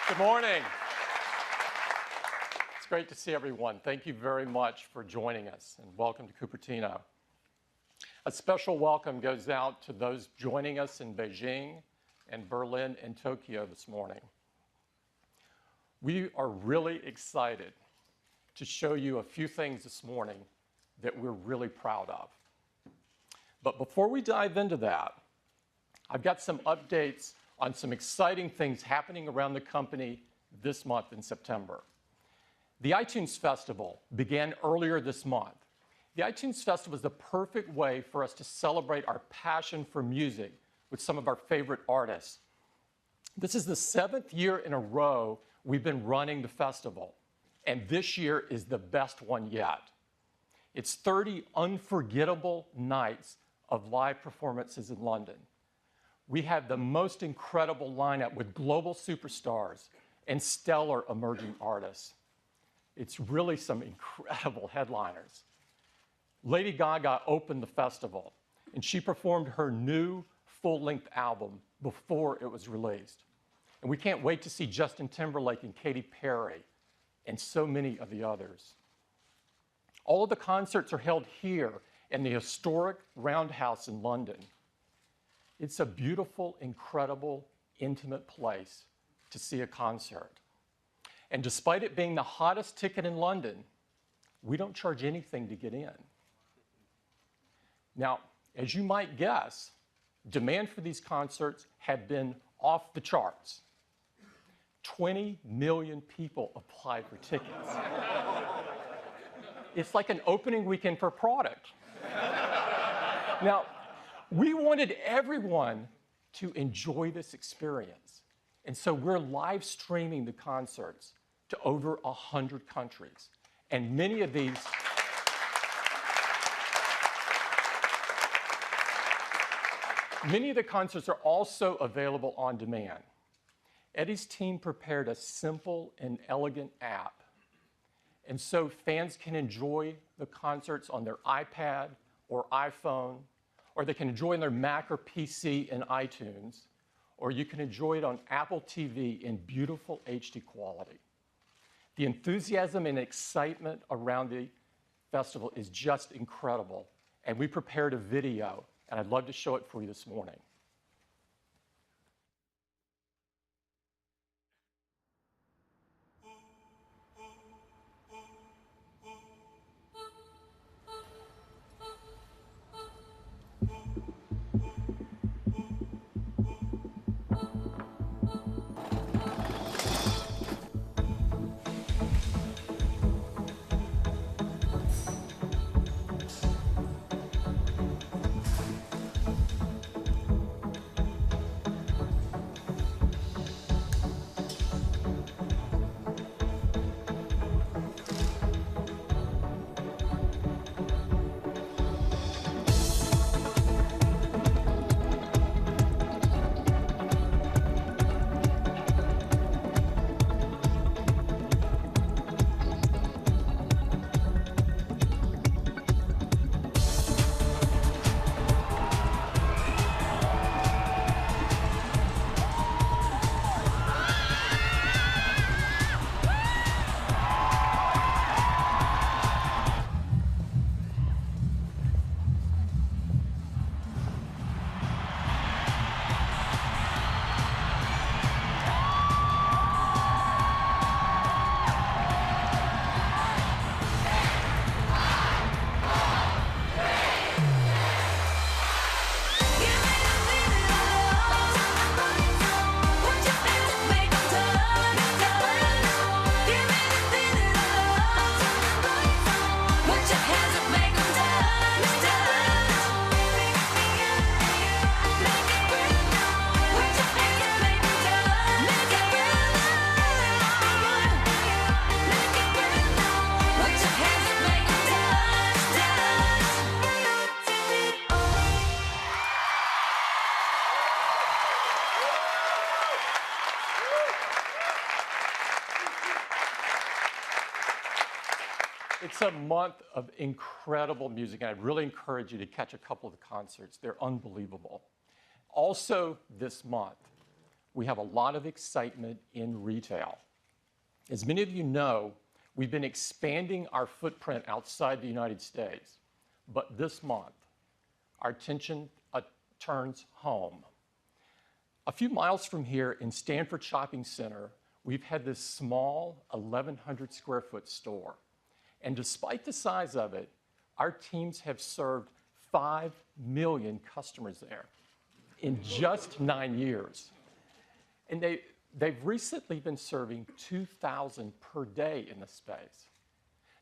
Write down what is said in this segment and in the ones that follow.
Good morning. It's great to see everyone. Thank you very much for joining us, and welcome to Cupertino. A special welcome goes out to those joining us in Beijing and Berlin and Tokyo this morning. We are really excited to show you a few things this morning that we're really proud of. But before we dive into that, I've got some updates on some exciting things happening around the company this month in September. The iTunes Festival began earlier this month. The iTunes Festival is the perfect way for us to celebrate our passion for music with some of our favorite artists. This is the 7th year in a row we've been running the festival, and this year is the best one yet. It's 30 unforgettable nights of live performances in London. We have the most incredible lineup with global superstars and stellar emerging artists. It's really some incredible headliners. Lady Gaga opened the festival, and she performed her new full-length album before it was released. And we can't wait to see Justin Timberlake and Katy Perry and so many of the others. All of the concerts are held here in the historic Roundhouse in London. It's a beautiful, incredible, intimate place to see a concert. And despite it being the hottest ticket in London, we don't charge anything to get in. Now, as you might guess, demand for these concerts have been off the charts. 20 million people applied for tickets. It's like an opening weekend for product. Now, we wanted everyone to enjoy this experience, and so we're live streaming the concerts to over 100 countries, and many of the concerts are also available on demand. Eddie's team prepared a simple and elegant app, and so fans can enjoy the concerts on their iPad or iPhone, or they can enjoy it on their Mac or PC in iTunes, or you can enjoy it on Apple TV in beautiful HD quality. The enthusiasm and excitement around the festival is just incredible, and we prepared a video, and I'd love to show it for you this morning. It's a month of incredible music, and I really encourage you to catch a couple of the concerts. They're unbelievable. Also this month, we have a lot of excitement in retail. As many of you know, we've been expanding our footprint outside the United States, but this month, our attention turns home. A few miles from here in Stanford Shopping Center, we've had this small 1,100 square foot store. And despite the size of it, our teams have served 5 million customers there in just 9 years. And they've recently been serving 2,000 per day in the space.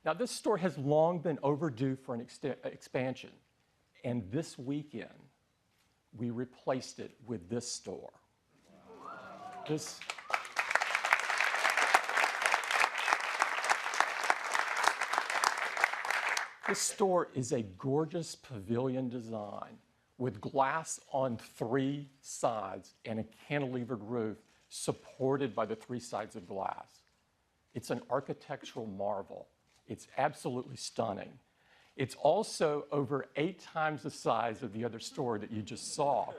Now, this store has long been overdue for an expansion. And this weekend, we replaced it with this store. This store is a gorgeous pavilion design with glass on 3 sides and a cantilevered roof supported by the 3 sides of glass. It's an architectural marvel. It's absolutely stunning. It's also over 8 times the size of the other store that you just saw.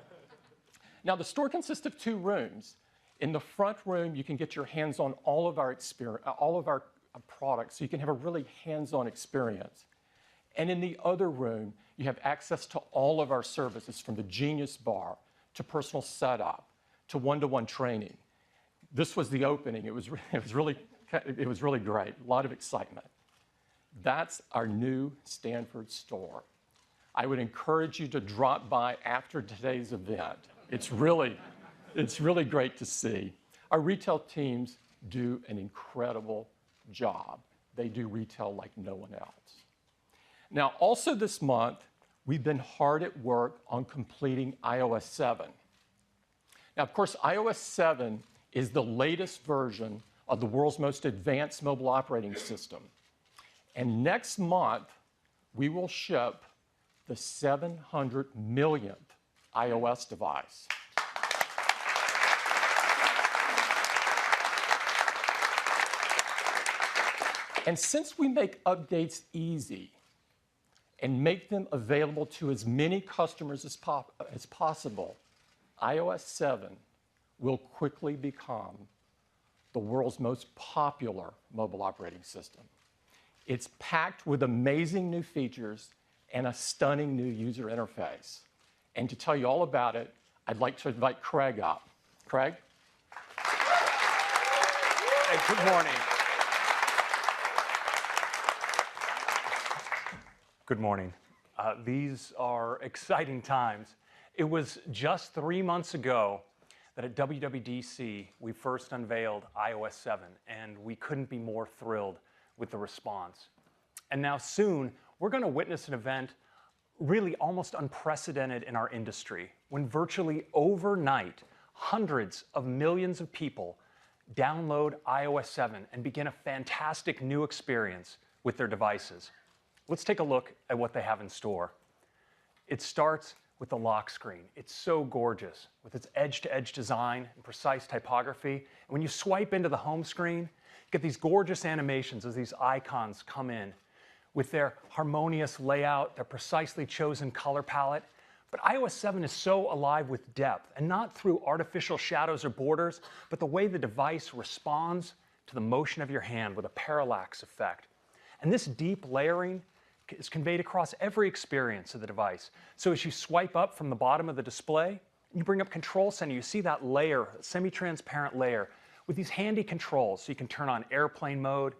Now, the store consists of 2 rooms. In the front room, you can get your hands on all of our products, so you can have a really hands-on experience. And in the other room, you have access to all of our services, from the Genius Bar to personal setup to one-to-one training. This was the opening. It was really great. A lot of excitement. That's our new Stanford store. I would encourage you to drop by after today's event. It's really great to see. Our retail teams do an incredible job. They do retail like no one else. Now, also this month, we've been hard at work on completing iOS 7. Now, of course, iOS 7 is the latest version of the world's most advanced mobile operating system. And next month, we will ship the 700 millionth iOS device. And since we make updates easy and make them available to as many customers as possible, iOS 7 will quickly become the world's most popular mobile operating system. It's packed with amazing new features and a stunning new user interface. And to tell you all about it, I'd like to invite Craig up. Craig? Hey, good morning. Good morning. These are exciting times. It was just 3 months ago that at WWDC, we first unveiled iOS 7, and we couldn't be more thrilled with the response. And now soon, we're going to witness an event really almost unprecedented in our industry, when virtually overnight, hundreds of millions of people download iOS 7 and begin a fantastic new experience with their devices. Let's take a look at what they have in store. It starts with the lock screen. It's so gorgeous with its edge-to-edge design and precise typography. And when you swipe into the home screen, you get these gorgeous animations as these icons come in with their harmonious layout, their precisely chosen color palette. But iOS 7 is so alive with depth, and not through artificial shadows or borders, but the way the device responds to the motion of your hand with a parallax effect. And this deep layering is conveyed across every experience of the device. So as you swipe up from the bottom of the display, and you bring up Control Center, you see that layer, semi-transparent layer, with these handy controls. So you can turn on airplane mode,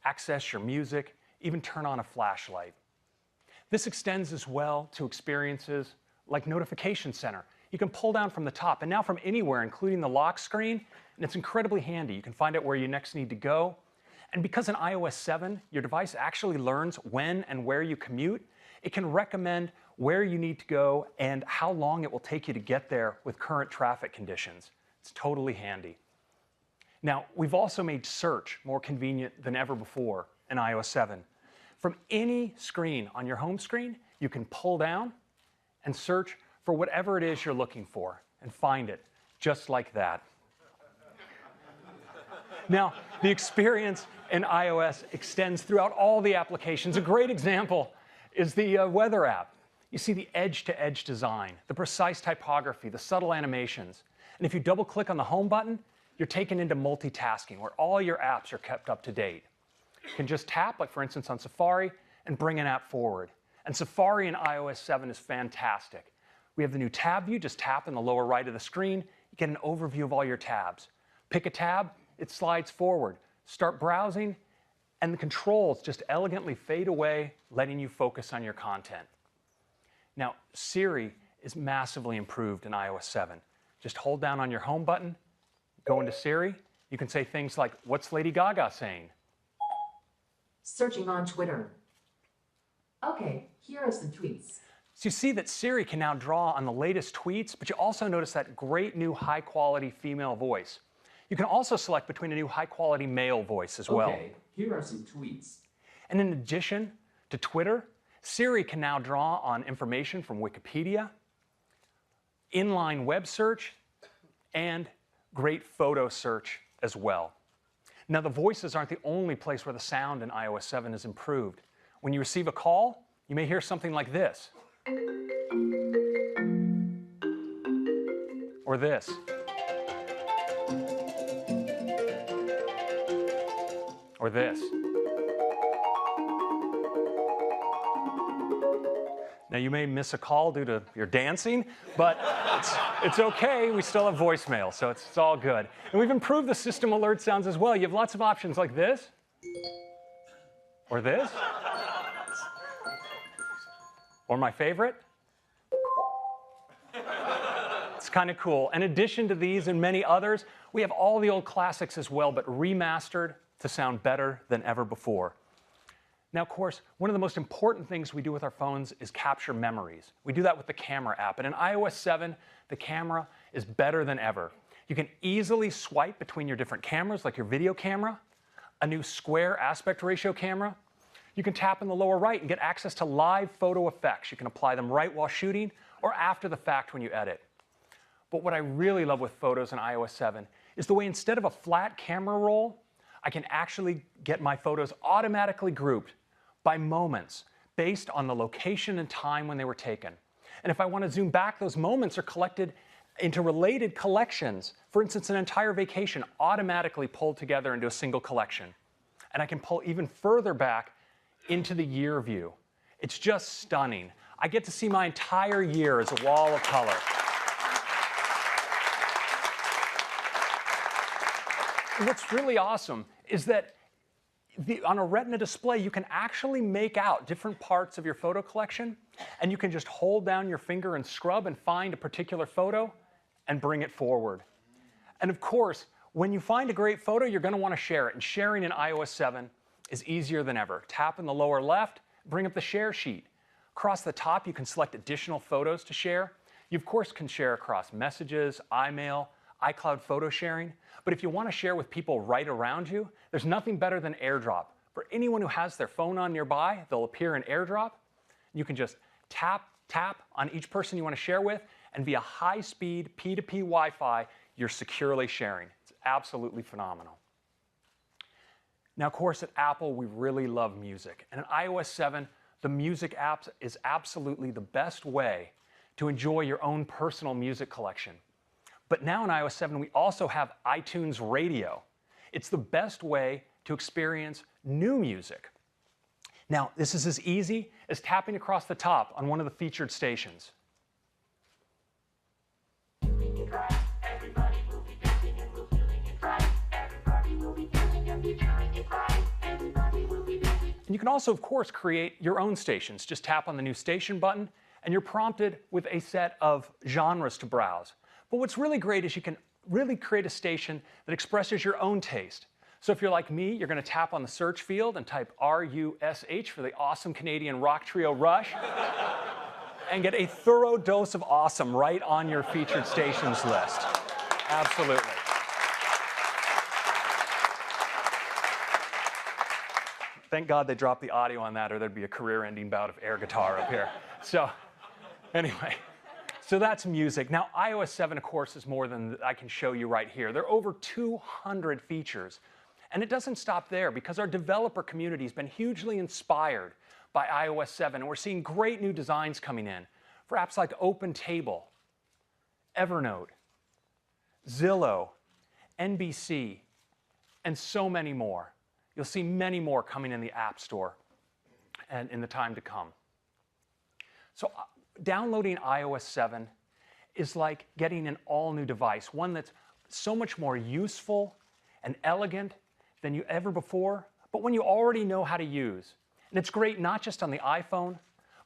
access your music, even turn on a flashlight. This extends as well to experiences like Notification Center. You can pull down from the top, and now from anywhere, including the lock screen, and it's incredibly handy. You can find out where you next need to go. And because in iOS 7, your device actually learns when and where you commute, it can recommend where you need to go and how long it will take you to get there with current traffic conditions. It's totally handy. Now, we've also made search more convenient than ever before in iOS 7. From any screen on your home screen, you can pull down and search for whatever it is you're looking for and find it just like that. Now, the experience in iOS extends throughout all the applications. A great example is the weather app. You see the edge-to-edge design, the precise typography, the subtle animations. And if you double click on the home button, you're taken into multitasking where all your apps are kept up to date. You can just tap, like for instance on Safari, and bring an app forward. And Safari in iOS 7 is fantastic. We have the new tab view. Just tap in the lower right of the screen. You get an overview of all your tabs. Pick a tab, it slides forward. Start browsing, and the controls just elegantly fade away, letting you focus on your content. Now, Siri is massively improved in iOS 7. Just hold down on your home button, go into Siri. You can say things like, "What's Lady Gaga saying?" Searching on Twitter. Okay, here are some tweets. So you see that Siri can now draw on the latest tweets, but you also notice that great new high-quality female voice. You can also select between a new high-quality male voice as well. Okay, here are some tweets. And in addition to Twitter, Siri can now draw on information from Wikipedia, inline web search, and great photo search as well. Now, the voices aren't the only place where the sound in iOS 7 is improved. When you receive a call, you may hear something like this. Or this. Or this. Now, you may miss a call due to your dancing, but it's okay. We still have voicemail, so it's all good. And we've improved the system alert sounds as well. You have lots of options like this, or this, or my favorite. It's kind of cool. In addition to these and many others, we have all the old classics as well, but remastered to sound better than ever before. Now, of course, one of the most important things we do with our phones is capture memories. We do that with the camera app. And in iOS 7, the camera is better than ever. You can easily swipe between your different cameras, like your video camera, a new square aspect ratio camera. You can tap in the lower right and get access to live photo effects. You can apply them right while shooting or after the fact when you edit. But what I really love with photos in iOS 7 is the way instead of a flat camera roll, I can actually get my photos automatically grouped by moments based on the location and time when they were taken. And if I want to zoom back, those moments are collected into related collections. For instance, an entire vacation automatically pulled together into a single collection. And I can pull even further back into the year view. It's just stunning. I get to see my entire year as a wall of color. What's really awesome is that on a Retina display, you can actually make out different parts of your photo collection, and you can just hold down your finger and scrub and find a particular photo and bring it forward. And of course, when you find a great photo, you're going to want to share it, and sharing in iOS 7 is easier than ever. Tap in the lower left, bring up the share sheet. Across the top, you can select additional photos to share. You, of course, can share across messages, iMail, iCloud photo sharing. But if you want to share with people right around you, there's nothing better than AirDrop. For anyone who has their phone on nearby, they'll appear in AirDrop. You can just tap on each person you want to share with, and via high-speed P2P Wi-Fi, you're securely sharing. It's absolutely phenomenal. Now, of course, at Apple, we really love music. And in iOS 7, the music app is absolutely the best way to enjoy your own personal music collection. But now in iOS 7, we also have iTunes Radio. It's the best way to experience new music. Now, this is as easy as tapping across the top on one of the featured stations. And you can also, of course, create your own stations. Just tap on the new station button, and you're prompted with a set of genres to browse. But what's really great is you can really create a station that expresses your own taste. So if you're like me, you're going to tap on the search field and type RUSH for the awesome Canadian rock trio Rush and get a thorough dose of awesome right on your featured stations list. Absolutely. Thank God they dropped the audio on that, or there'd be a career-ending bout of air guitar up here. So anyway. So that's music. Now, iOS 7, of course, is more than I can show you right here. There are over 200 features. And it doesn't stop there, because our developer community has been hugely inspired by iOS 7, and we're seeing great new designs coming in for apps like OpenTable, Evernote, Zillow, NBC, and so many more. You'll see many more coming in the App Store and in the time to come. So downloading iOS 7 is like getting an all-new device, one that's so much more useful and elegant than you ever before, but one you already know how to use. And it's great not just on the iPhone,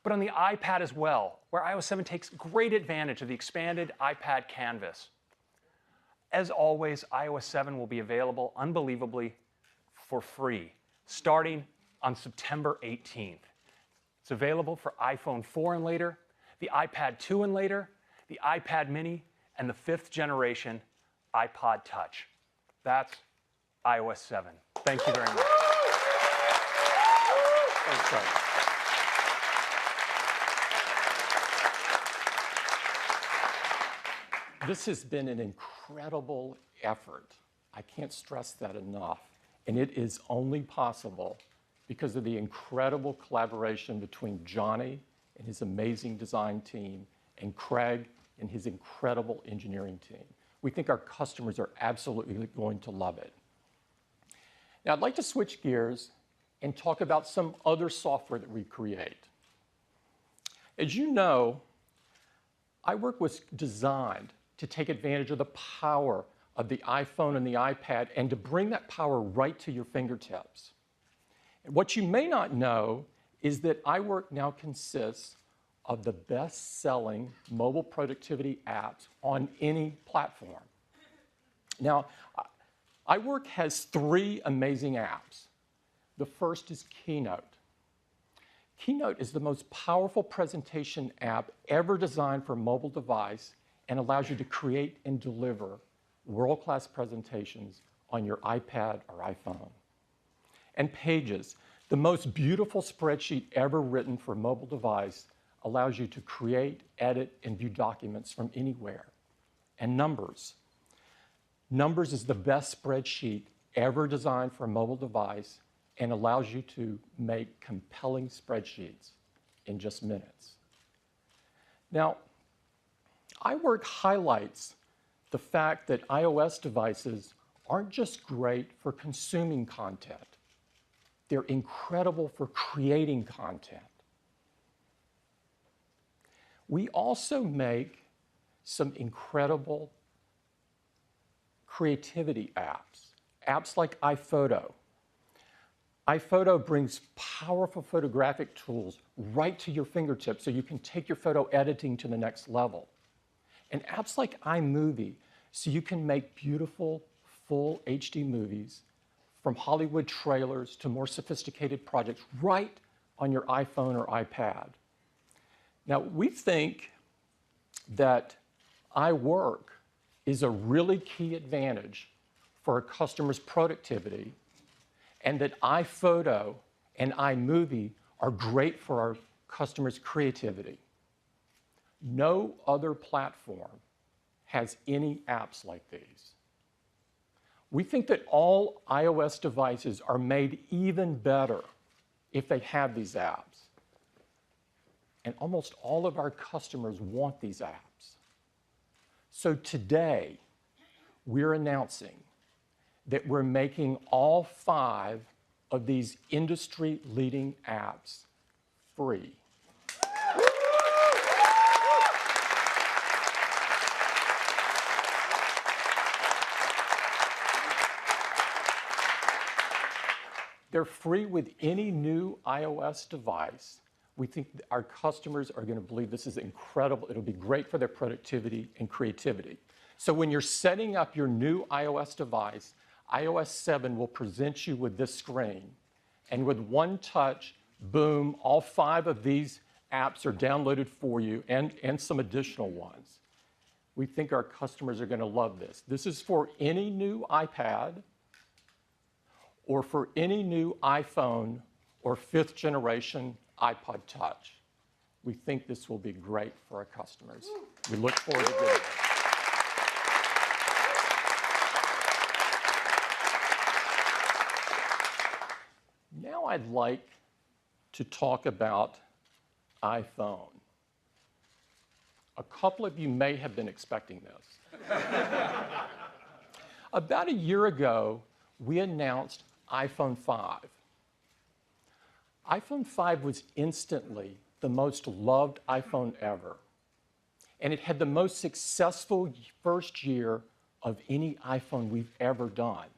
but on the iPad as well, where iOS 7 takes great advantage of the expanded iPad canvas. As always, iOS 7 will be available, unbelievably, for free, starting on September 18th. It's available for iPhone 4 and later, the iPad 2 and later, the iPad mini, and the 5th generation iPod Touch. That's iOS 7. Thank you very much. Thanks, Craig. This has been an incredible effort. I can't stress that enough. And it is only possible because of the incredible collaboration between Johnny and his amazing design team and Craig and his incredible engineering team. We think our customers are absolutely going to love it. Now, I'd like to switch gears and talk about some other software that we create. As you know, iWork was designed to take advantage of the power of the iPhone and the iPad and to bring that power right to your fingertips. And what you may not know is that iWork now consists of the best-selling mobile productivity apps on any platform. Now, iWork has 3 amazing apps. The first is Keynote. Keynote is the most powerful presentation app ever designed for a mobile device and allows you to create and deliver world-class presentations on your iPad or iPhone. And Pages, the most beautiful spreadsheet ever written for a mobile device, allows you to create, edit, and view documents from anywhere. And Numbers. Numbers is the best spreadsheet ever designed for a mobile device and allows you to make compelling spreadsheets in just minutes. Now, iWork highlights the fact that iOS devices aren't just great for consuming content. They're incredible for creating content. We also make some incredible creativity apps, apps like iPhoto. iPhoto brings powerful photographic tools right to your fingertips so you can take your photo editing to the next level. And apps like iMovie, so you can make beautiful, full HD movies from Hollywood trailers to more sophisticated projects right on your iPhone or iPad. Now, we think that iWork is a really key advantage for a customer's productivity and that iPhoto and iMovie are great for our customers' creativity. No other platform has any apps like these. We think that all iOS devices are made even better if they have these apps. And almost all of our customers want these apps. So today, we're announcing that we're making all 5 of these industry-leading apps free. They're free with any new iOS device. We think our customers are going to believe this is incredible. It'll be great for their productivity and creativity. So when you're setting up your new iOS device, iOS 7 will present you with this screen. And with one touch, boom, all 5 of these apps are downloaded for you and some additional ones. We think our customers are going to love this. This is for any new iPad or for any new iPhone or 5th generation iPod Touch. We think this will be great for our customers. We look forward to doing it. Now I'd like to talk about iPhone. A couple of you may have been expecting this. About a year ago, we announced iPhone 5. iPhone 5 was instantly the most loved iPhone ever, and it had the most successful first year of any iPhone we've ever done.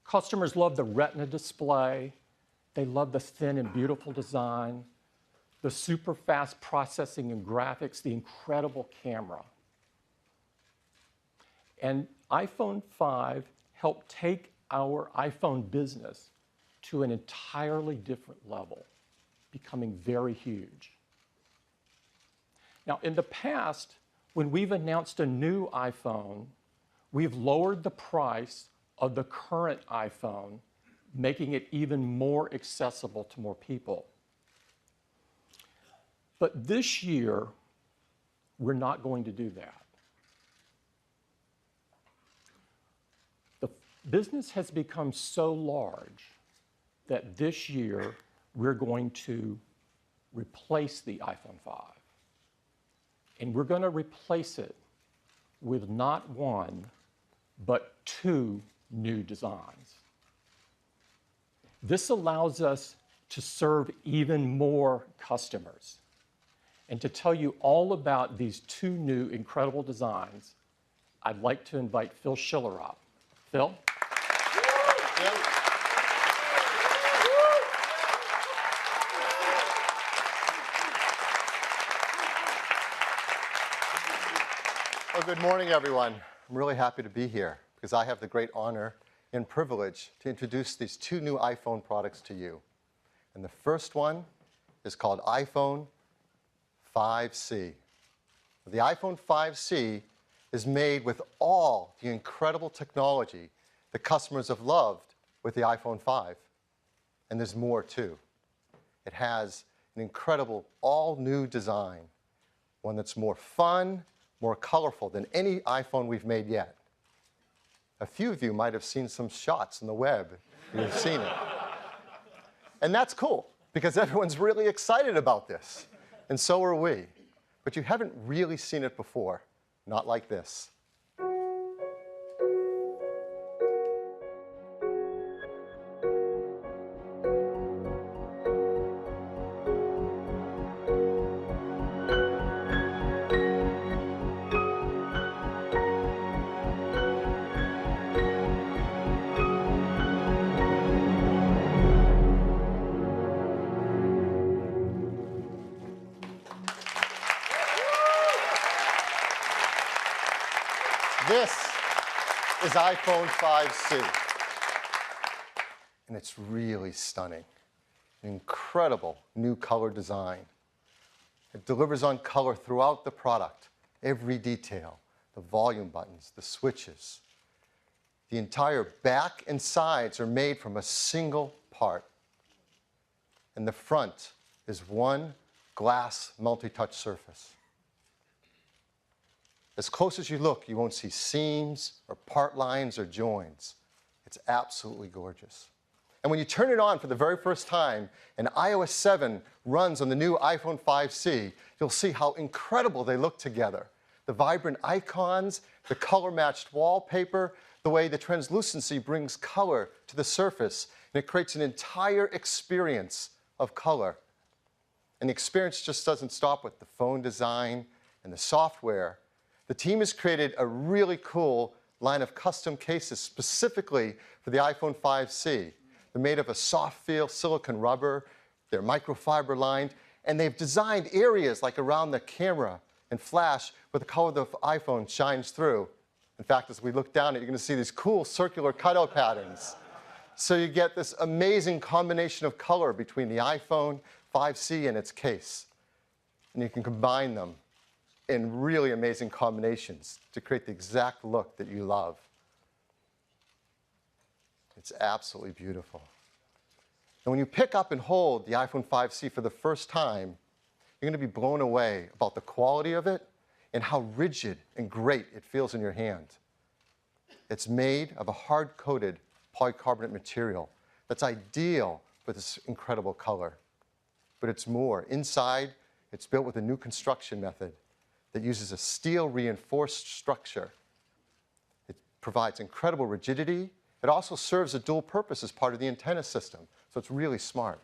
Customers loved the Retina display, they loved the thin and beautiful design, the super fast processing and graphics, the incredible camera. And iPhone 5 helped take our iPhone business to an entirely different level, becoming very huge. Now, in the past, when we've announced a new iPhone, we've lowered the price of the current iPhone, making it even more accessible to more people. But this year, we're not going to do that. The business has become so large that this year we're going to replace the iPhone 5. And we're going to replace it with not one, but two new designs. This allows us to serve even more customers. And to tell you all about these two new incredible designs, I'd like to invite Phil Schiller up. Phil? Well, good morning, everyone. I'm really happy to be here because I have the great honor and privilege to introduce these two new iPhone products to you. And the first one is called iPhone 5C. The iPhone 5C is made with all the incredible technology that customers have loved with the iPhone 5. And there's more, too. It has an incredible all-new design, one that's more fun, more colorful than any iPhone we've made yet. A few of you might have seen some shots on the web. You've seen it. And that's cool, because everyone's really excited about this. And so are we. But you haven't really seen it before. Not like this. This is iPhone 5C. And it's really stunning. An incredible new color design. It delivers on color throughout the product, every detail, the volume buttons, the switches. The entire back and sides are made from a single part. And the front is one glass multi-touch surface. As close as you look, you won't see seams or part lines or joins. It's absolutely gorgeous. And when you turn it on for the very first time and iOS 7 runs on the new iPhone 5C, you'll see how incredible they look together. The vibrant icons, the color-matched wallpaper, the way the translucency brings color to the surface, and it creates an entire experience of color. And the experience just doesn't stop with the phone design and the software. The team has created a really cool line of custom cases specifically for the iPhone 5C. They're made of a soft feel silicone rubber, they're microfiber lined, and they've designed areas like around the camera and flash where the color of the iPhone shines through. In fact, as we look down it, you're going to see these cool circular cutout patterns. So you get this amazing combination of color between the iPhone 5C and its case. And you can combine them in really amazing combinations to create the exact look that you love. It's absolutely beautiful. And when you pick up and hold the iPhone 5C for the first time, you're going to be blown away about the quality of it and how rigid and great it feels in your hand. It's made of a hard-coated polycarbonate material that's ideal for this incredible color. But it's more. Inside, it's built with a new construction method that uses a steel-reinforced structure. It provides incredible rigidity. It also serves a dual purpose as part of the antenna system, so it's really smart.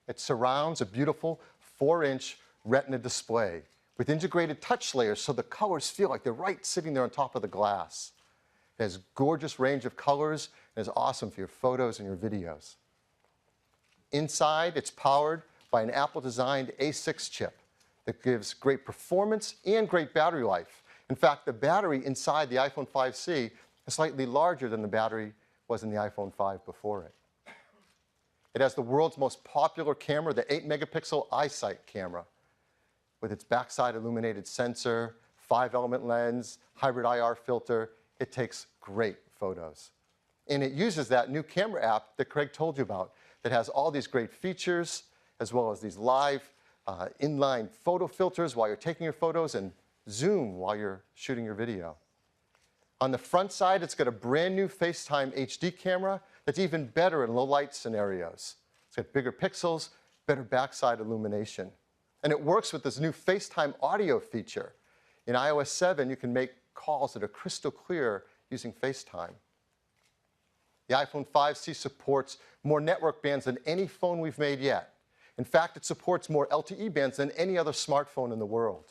It surrounds a beautiful 4-inch Retina display with integrated touch layers so the colors feel like they're right sitting there on top of the glass. It has gorgeous range of colors and is awesome for your photos and your videos. Inside, it's powered by an Apple-designed A6 chip that gives great performance and great battery life. In fact, the battery inside the iPhone 5C is slightly larger than the battery was in the iPhone 5 before it. It has the world's most popular camera, the 8-megapixel iSight camera, with its backside illuminated sensor, 5-element lens, hybrid IR filter. It takes great photos. And it uses that new camera app that Craig told you about that has all these great features, as well as these live inline photo filters while you're taking your photos and zoom while you're shooting your video. On the front side, it's got a brand new FaceTime HD camera that's even better in low light scenarios. It's got bigger pixels, better backside illumination. And it works with this new FaceTime audio feature. In iOS 7, you can make calls that are crystal clear using FaceTime. The iPhone 5C supports more network bands than any phone we've made yet. In fact, it supports more LTE bands than any other smartphone in the world.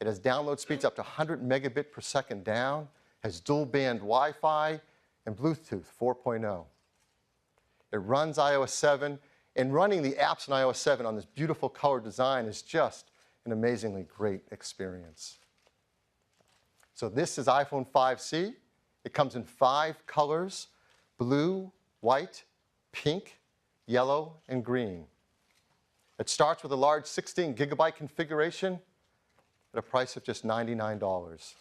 It has download speeds up to 100 megabit per second down, has dual band Wi-Fi, and Bluetooth 4.0. It runs iOS 7, and running the apps in iOS 7 on this beautiful color design is just an amazingly great experience. So this is iPhone 5C. It comes in 5 colors: blue, white, pink, yellow, and green. It starts with a large 16 gigabyte configuration at a price of just $99.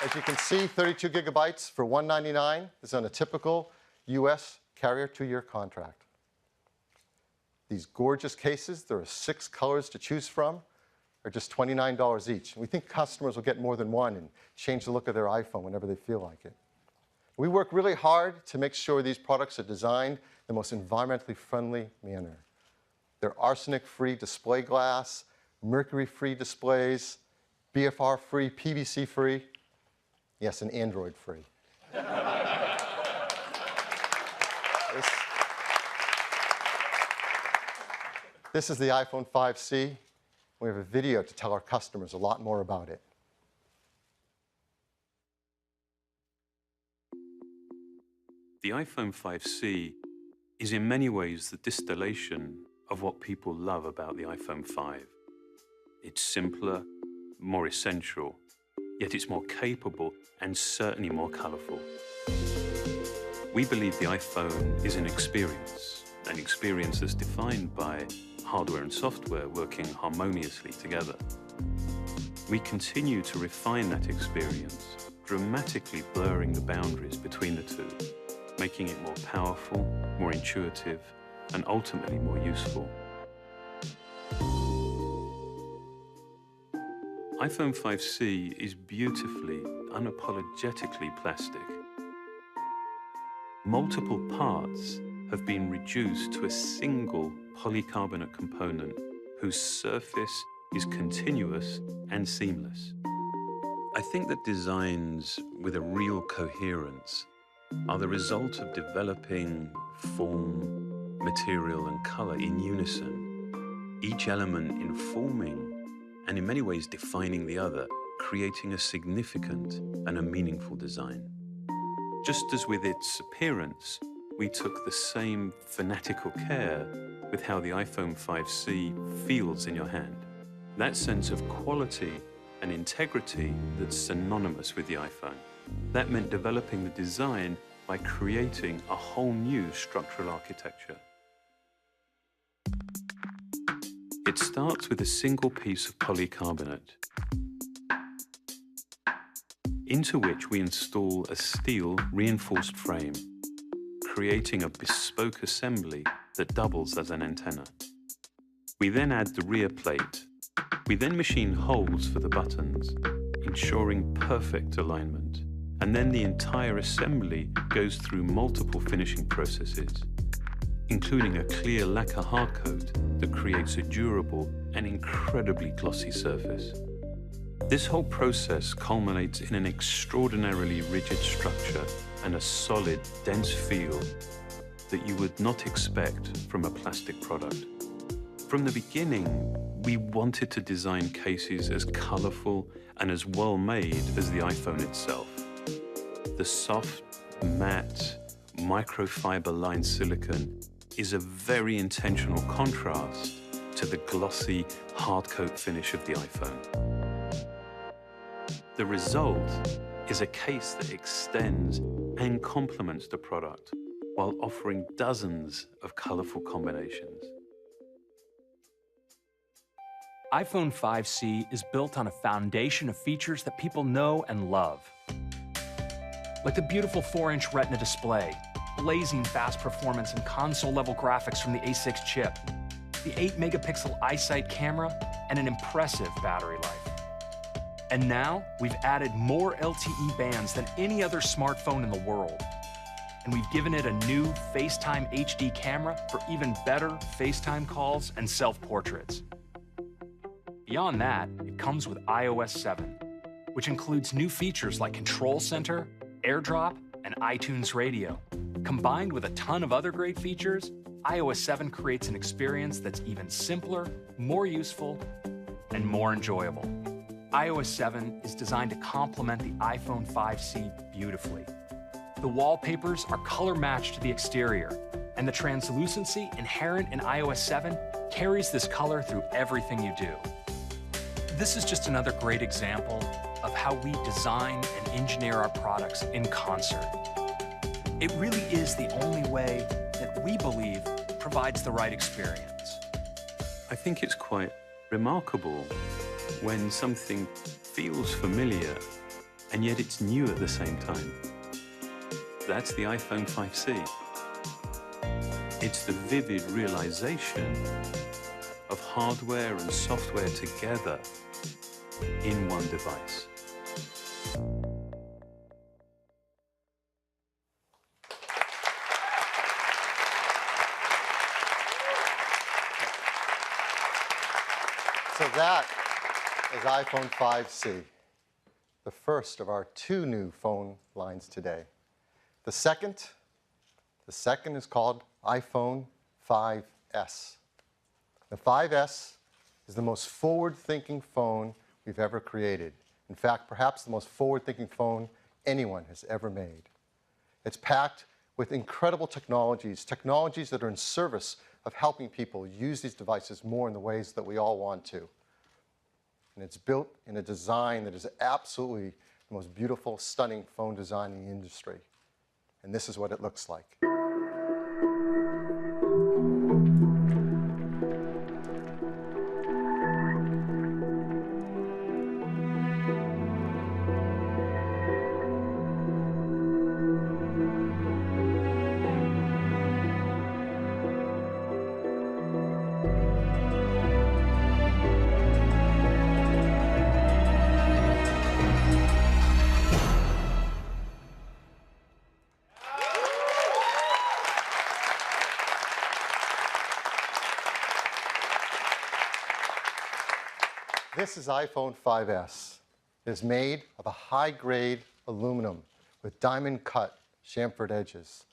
As you can see, 32 gigabytes for $199 is on a typical US carrier 2-year contract. These gorgeous cases, there are 6 colors to choose from, are just $29 each. And we think customers will get more than one and change the look of their iPhone whenever they feel like it. We work really hard to make sure these products are designed in the most environmentally friendly manner. They're arsenic-free display glass, mercury-free displays, BFR-free, PVC-free, yes, and Android-free. This is the iPhone 5C. We have a video to tell our customers a lot more about it. The iPhone 5C is in many ways the distillation of what people love about the iPhone 5. It's simpler, more essential, yet it's more capable and certainly more colorful. We believe the iPhone is an experience that's defined by hardware and software working harmoniously together. We continue to refine that experience, dramatically blurring the boundaries between the two, making it more powerful, more intuitive, and ultimately more useful. iPhone 5C is beautifully, unapologetically plastic. Multiple parts have been reduced to a single polycarbonate component whose surface is continuous and seamless. I think that designs with a real coherence are the result of developing form, material, and color in unison, each element informing and in many ways defining the other, creating a significant and a meaningful design. Just as with its appearance, we took the same fanatical care with how the iPhone 5C feels in your hand. That sense of quality and integrity that's synonymous with the iPhone. That meant developing the design by creating a whole new structural architecture. It starts with a single piece of polycarbonate, into which we install a steel reinforced frame, creating a bespoke assembly that doubles as an antenna. We then add the rear plate. We then machine holes for the buttons, ensuring perfect alignment. And then the entire assembly goes through multiple finishing processes. including a clear lacquer hardcoat that creates a durable and incredibly glossy surface. This whole process culminates in an extraordinarily rigid structure and a solid, dense feel that you would not expect from a plastic product. From the beginning, we wanted to design cases as colorful and as well made as the iPhone itself. The soft, matte, microfiber-lined silicone is a very intentional contrast to the glossy, hardcoat finish of the iPhone. The result is a case that extends and complements the product while offering dozens of colorful combinations. iPhone 5C is built on a foundation of features that people know and love. Like the beautiful 4-inch Retina display, blazing fast performance and console-level graphics from the A6 chip, the 8-megapixel iSight camera, and an impressive battery life. And now, we've added more LTE bands than any other smartphone in the world. And we've given it a new FaceTime HD camera for even better FaceTime calls and self-portraits. Beyond that, it comes with iOS 7, which includes new features like Control Center, AirDrop, and iTunes Radio. Combined with a ton of other great features, iOS 7 creates an experience that's even simpler, more useful, and more enjoyable. iOS 7 is designed to complement the iPhone 5C beautifully. The wallpapers are color-matched to the exterior, and the translucency inherent in iOS 7 carries this color through everything you do. This is just another great example of how we design and engineer our products in concert. It really is the only way that we believe provides the right experience. I think it's quite remarkable when something feels familiar and yet it's new at the same time. That's the iPhone 5C. It's the vivid realization of hardware and software together in one device. So that is iPhone 5C, the first of our 2 new phone lines today. The second is called iPhone 5S. The 5S is the most forward-thinking phone we've ever created. In fact, perhaps the most forward-thinking phone anyone has ever made. It's packed with incredible technologies that are in service of helping people use these devices more in the ways that we all want to. And it's built in a design that is absolutely the most beautiful, stunning phone design in the industry. And this is what it looks like. This is iPhone 5S. It is made of a high-grade aluminum with diamond-cut chamfered edges,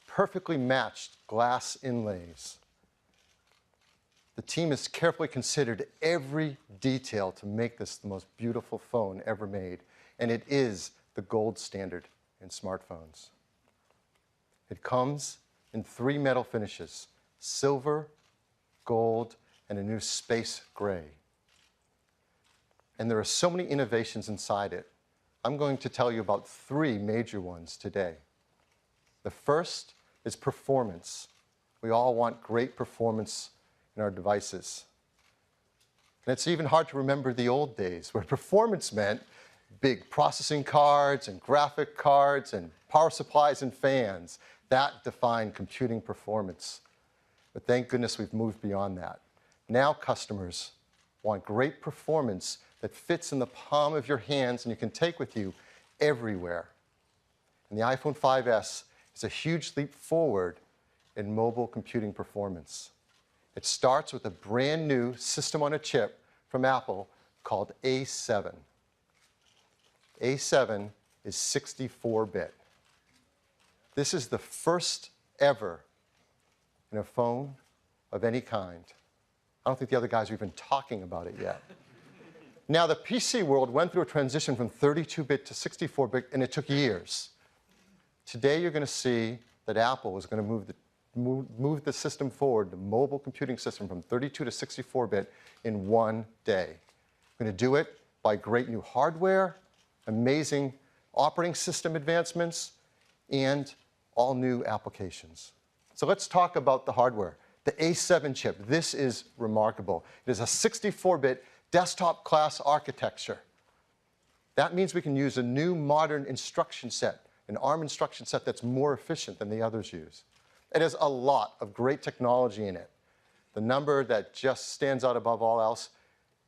perfectly matched glass inlays. The team has carefully considered every detail to make this the most beautiful phone ever made, and it is the gold standard in smartphones. It comes in 3 metal finishes: silver, gold, and a new space gray. And there are so many innovations inside it. I'm going to tell you about 3 major ones today. The first is performance. We all want great performance in our devices. And it's even hard to remember the old days where performance meant big processing cards and graphic cards and power supplies and fans. That defined computing performance. But thank goodness we've moved beyond that. Now customers want great performance that fits in the palm of your hands and you can take with you everywhere. And the iPhone 5S is a huge leap forward in mobile computing performance. It starts with a brand new system on a chip from Apple called A7. A7 is 64-bit. This is the first ever in a phone of any kind. I don't think the other guys are even talking about it yet. Now, the PC world went through a transition from 32-bit to 64-bit, and it took years. Today, you're going to see that Apple is going to move the system forward, the mobile computing system, from 32 to 64-bit in one day. We're going to do it by great new hardware, amazing operating system advancements, and all new applications. So let's talk about the hardware. The A7 chip, this is remarkable. It is a 64-bit desktop class architecture. That means we can use a new modern instruction set, an ARM instruction set that's more efficient than the others use. It has a lot of great technology in it. The number that just stands out above all else,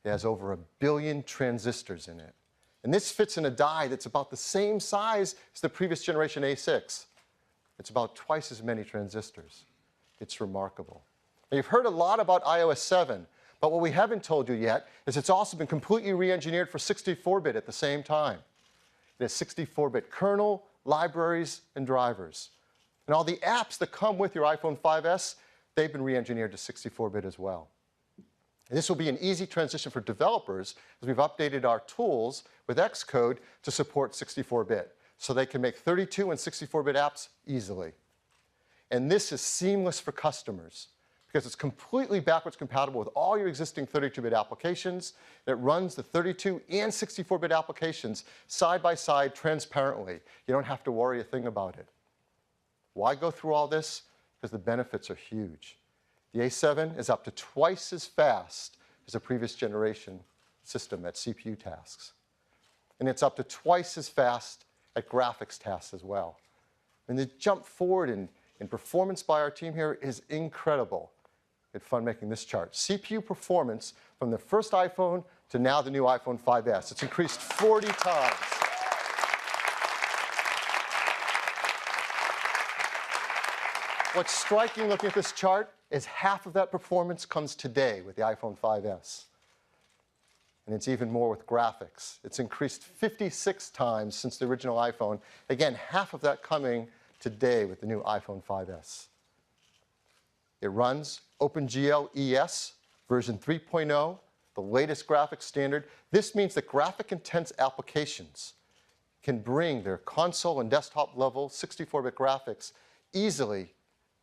it has over 1 billion transistors in it. And this fits in a die that's about the same size as the previous generation A6. It's about twice as many transistors. It's remarkable. Now, you've heard a lot about iOS 7, but what we haven't told you yet is it's also been completely re-engineered for 64-bit at the same time. It has 64-bit kernel, libraries, and drivers. And all the apps that come with your iPhone 5S, they've been re-engineered to 64-bit as well. And this will be an easy transition for developers as we've updated our tools with Xcode to support 64-bit, so they can make 32 and 64-bit apps easily. And this is seamless for customers because it's completely backwards compatible with all your existing 32-bit applications. It runs the 32 and 64-bit applications side by side transparently. You don't have to worry a thing about it. Why go through all this? Because the benefits are huge. The A7 is up to twice as fast as the previous generation system at CPU tasks. And it's up to twice as fast at graphics tasks as well. And the jump forward in performance by our team here is incredible. It's fun making this chart. CPU performance from the first iPhone to now the new iPhone 5S. It's increased 40 times. What's striking looking at this chart is half of that performance comes today with the iPhone 5S. And it's even more with graphics. It's increased 56 times since the original iPhone. Again, half of that coming today with the new iPhone 5S. It runs OpenGL ES version 3.0, the latest graphics standard. This means that graphic-intense applications can bring their console and desktop level 64-bit graphics easily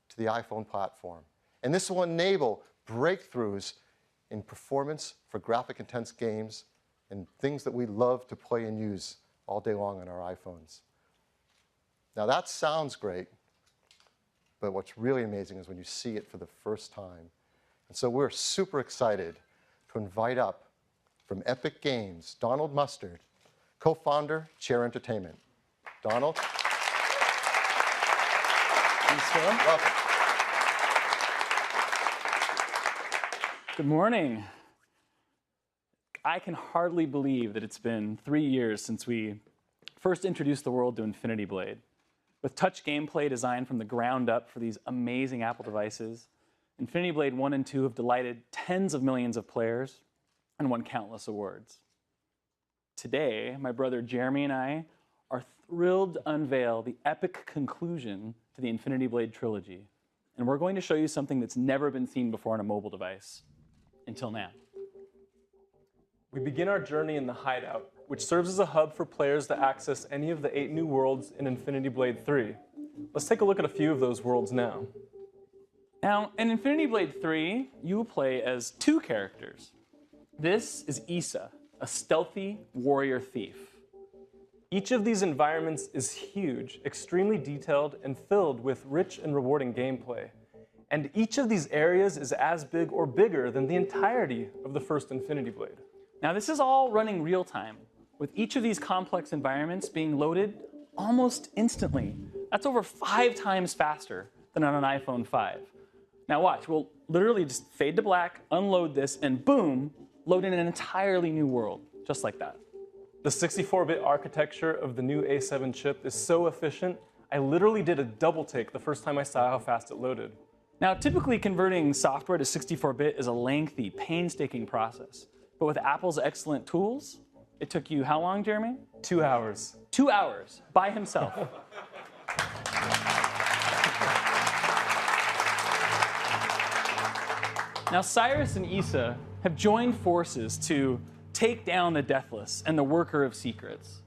to the iPhone platform. And this will enable breakthroughs in performance for graphic-intense games and things that we love to play and use all day long on our iPhones. Now that sounds great, but what's really amazing is when you see it for the first time. And so we're super excited to invite up from Epic Games, Donald Mustard, co-founder, Chair Entertainment. Donald. Thanks, Phil. Welcome. Good morning. I can hardly believe that it's been 3 years since we first introduced the world to Infinity Blade. With touch gameplay designed from the ground up for these amazing Apple devices, Infinity Blade 1 and 2 have delighted tens of millions of players and won countless awards. Today, my brother Jeremy and I are thrilled to unveil the epic conclusion to the Infinity Blade trilogy. And we're going to show you something that's never been seen before on a mobile device, until now. We begin our journey in the Hideout, which serves as a hub for players to access any of the 8 new worlds in Infinity Blade 3. Let's take a look at a few of those worlds now. Now, in Infinity Blade 3, you will play as 2 characters. This is Issa, a stealthy warrior thief. Each of these environments is huge, extremely detailed, and filled with rich and rewarding gameplay. And each of these areas is as big or bigger than the entirety of the first Infinity Blade. Now, this is all running real time, with each of these complex environments being loaded almost instantly. That's over 5 times faster than on an iPhone 5. Now watch, we'll literally just fade to black, unload this, and boom, load in an entirely new world, just like that. The 64-bit architecture of the new A7 chip is so efficient, I literally did a double take the first time I saw how fast it loaded. Now, typically converting software to 64-bit is a lengthy, painstaking process. But with Apple's excellent tools, it took you how long, Jeremy? 2 hours. 2 hours by himself. Now, Cyrus and Issa have joined forces to take down the Deathless and the Worker of Secrets.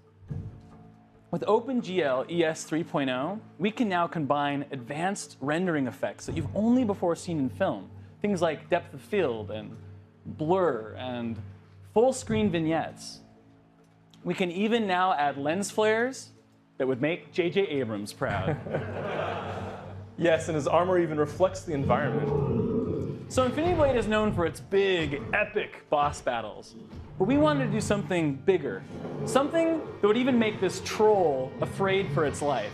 With OpenGL ES 3.0, we can now combine advanced rendering effects that you've only before seen in film. Things like depth of field and blur and full-screen vignettes. We can even now add lens flares that would make J.J. Abrams proud. Yes, and his armor even reflects the environment. So Infinity Blade is known for its big, epic boss battles. But we wanted to do something bigger. Something that would even make this troll afraid for its life.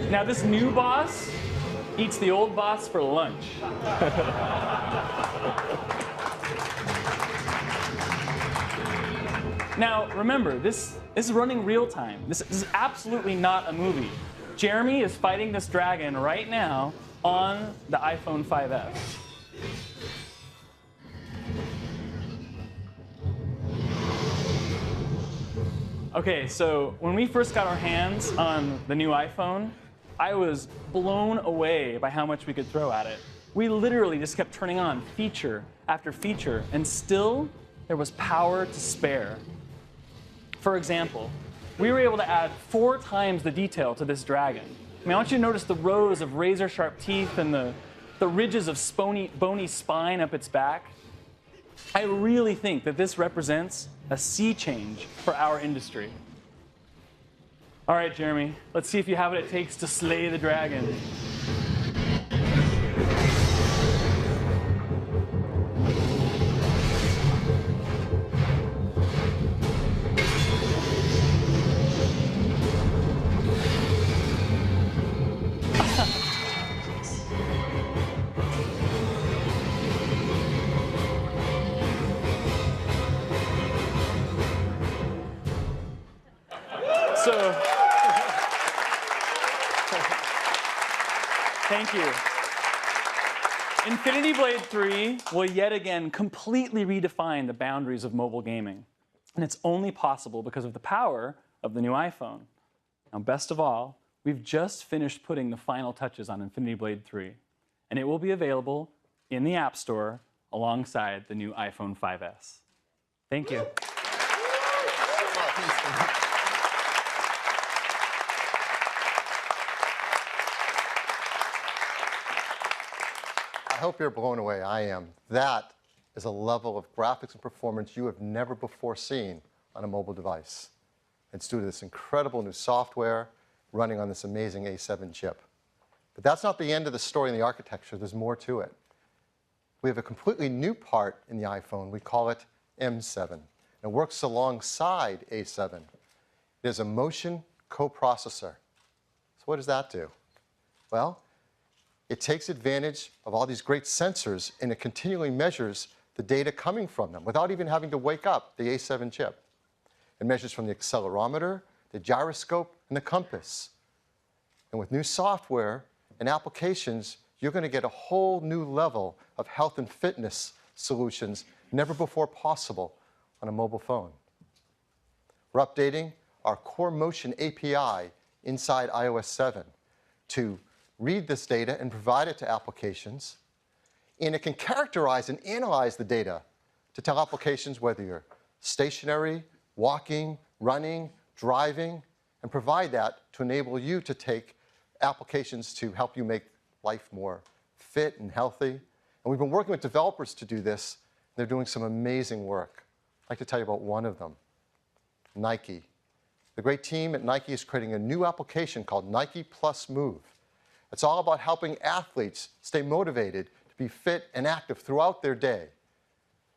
Now this new boss eats the old boss for lunch. Now remember, this is running real time. This is absolutely not a movie. Jeremy is fighting this dragon right now on the iPhone 5S. Okay, so when we first got our hands on the new iPhone, I was blown away by how much we could throw at it. We literally just kept turning on feature after feature, and still there was power to spare. For example, we were able to add 4 times the detail to this dragon. I mean, I want you to notice the rows of razor-sharp teeth and the ridges of bony spine up its back. I really think that this represents a sea change for our industry. All right, Jeremy, let's see if you have what it takes to slay the dragon. So, thank you. Infinity Blade 3 will yet again completely redefine the boundaries of mobile gaming. And it's only possible because of the power of the new iPhone. Now, best of all, we've just finished putting the final touches on Infinity Blade 3. And it will be available in the App Store alongside the new iPhone 5S. Thank you. I hope you're blown away. I am. That is a level of graphics and performance you have never before seen on a mobile device. It's due to this incredible new software running on this amazing A7 chip. But that's not the end of the story in the architecture. There's more to it. We have a completely new part in the iPhone. We call it M7. It works alongside A7. It is a motion coprocessor. So what does that do? Well, it takes advantage of all these great sensors, and it continually measures the data coming from them without even having to wake up the A7 chip. It measures from the accelerometer, the gyroscope, and the compass. And with new software and applications, you're going to get a whole new level of health and fitness solutions never before possible on a mobile phone. We're updating our Core Motion API inside iOS 7 to read this data and provide it to applications. And it can characterize and analyze the data to tell applications whether you're stationary, walking, running, driving, and provide that to enable you to take applications to help you make life more fit and healthy. And we've been working with developers to do this. They're doing some amazing work. I'd like to tell you about one of them, Nike. The great team at Nike is creating a new application called Nike Plus Move. It's all about helping athletes stay motivated to be fit and active throughout their day.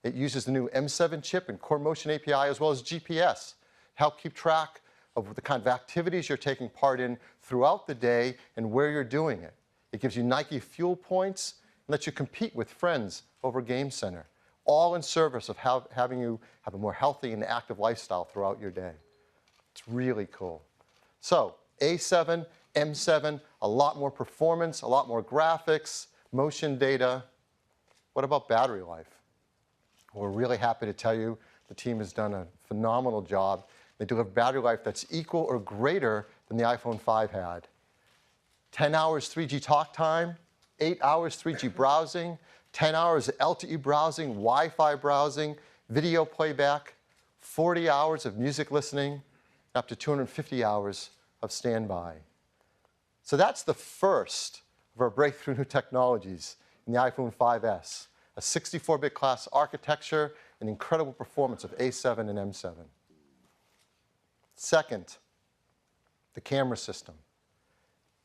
It uses the new M7 chip and Core Motion API as well as GPS to help keep track of the kind of activities you're taking part in throughout the day and where you're doing it. It gives you Nike fuel points and lets you compete with friends over Game Center. all in service of having you have a more healthy and active lifestyle throughout your day. It's really cool. So A7, M7, a lot more performance, a lot more graphics, motion data. What about battery life? We're really happy to tell you the team has done a phenomenal job. They deliver battery life that's equal or greater than the iPhone 5 had. 10 hours 3G talk time, 8 hours 3G browsing, 10 hours LTE browsing, Wi-Fi browsing, video playback, 40 hours of music listening, up to 250 hours of standby. So that's the first of our breakthrough new technologies in the iPhone 5S, a 64-bit class architecture and incredible performance of A7 and M7. Second, the camera system.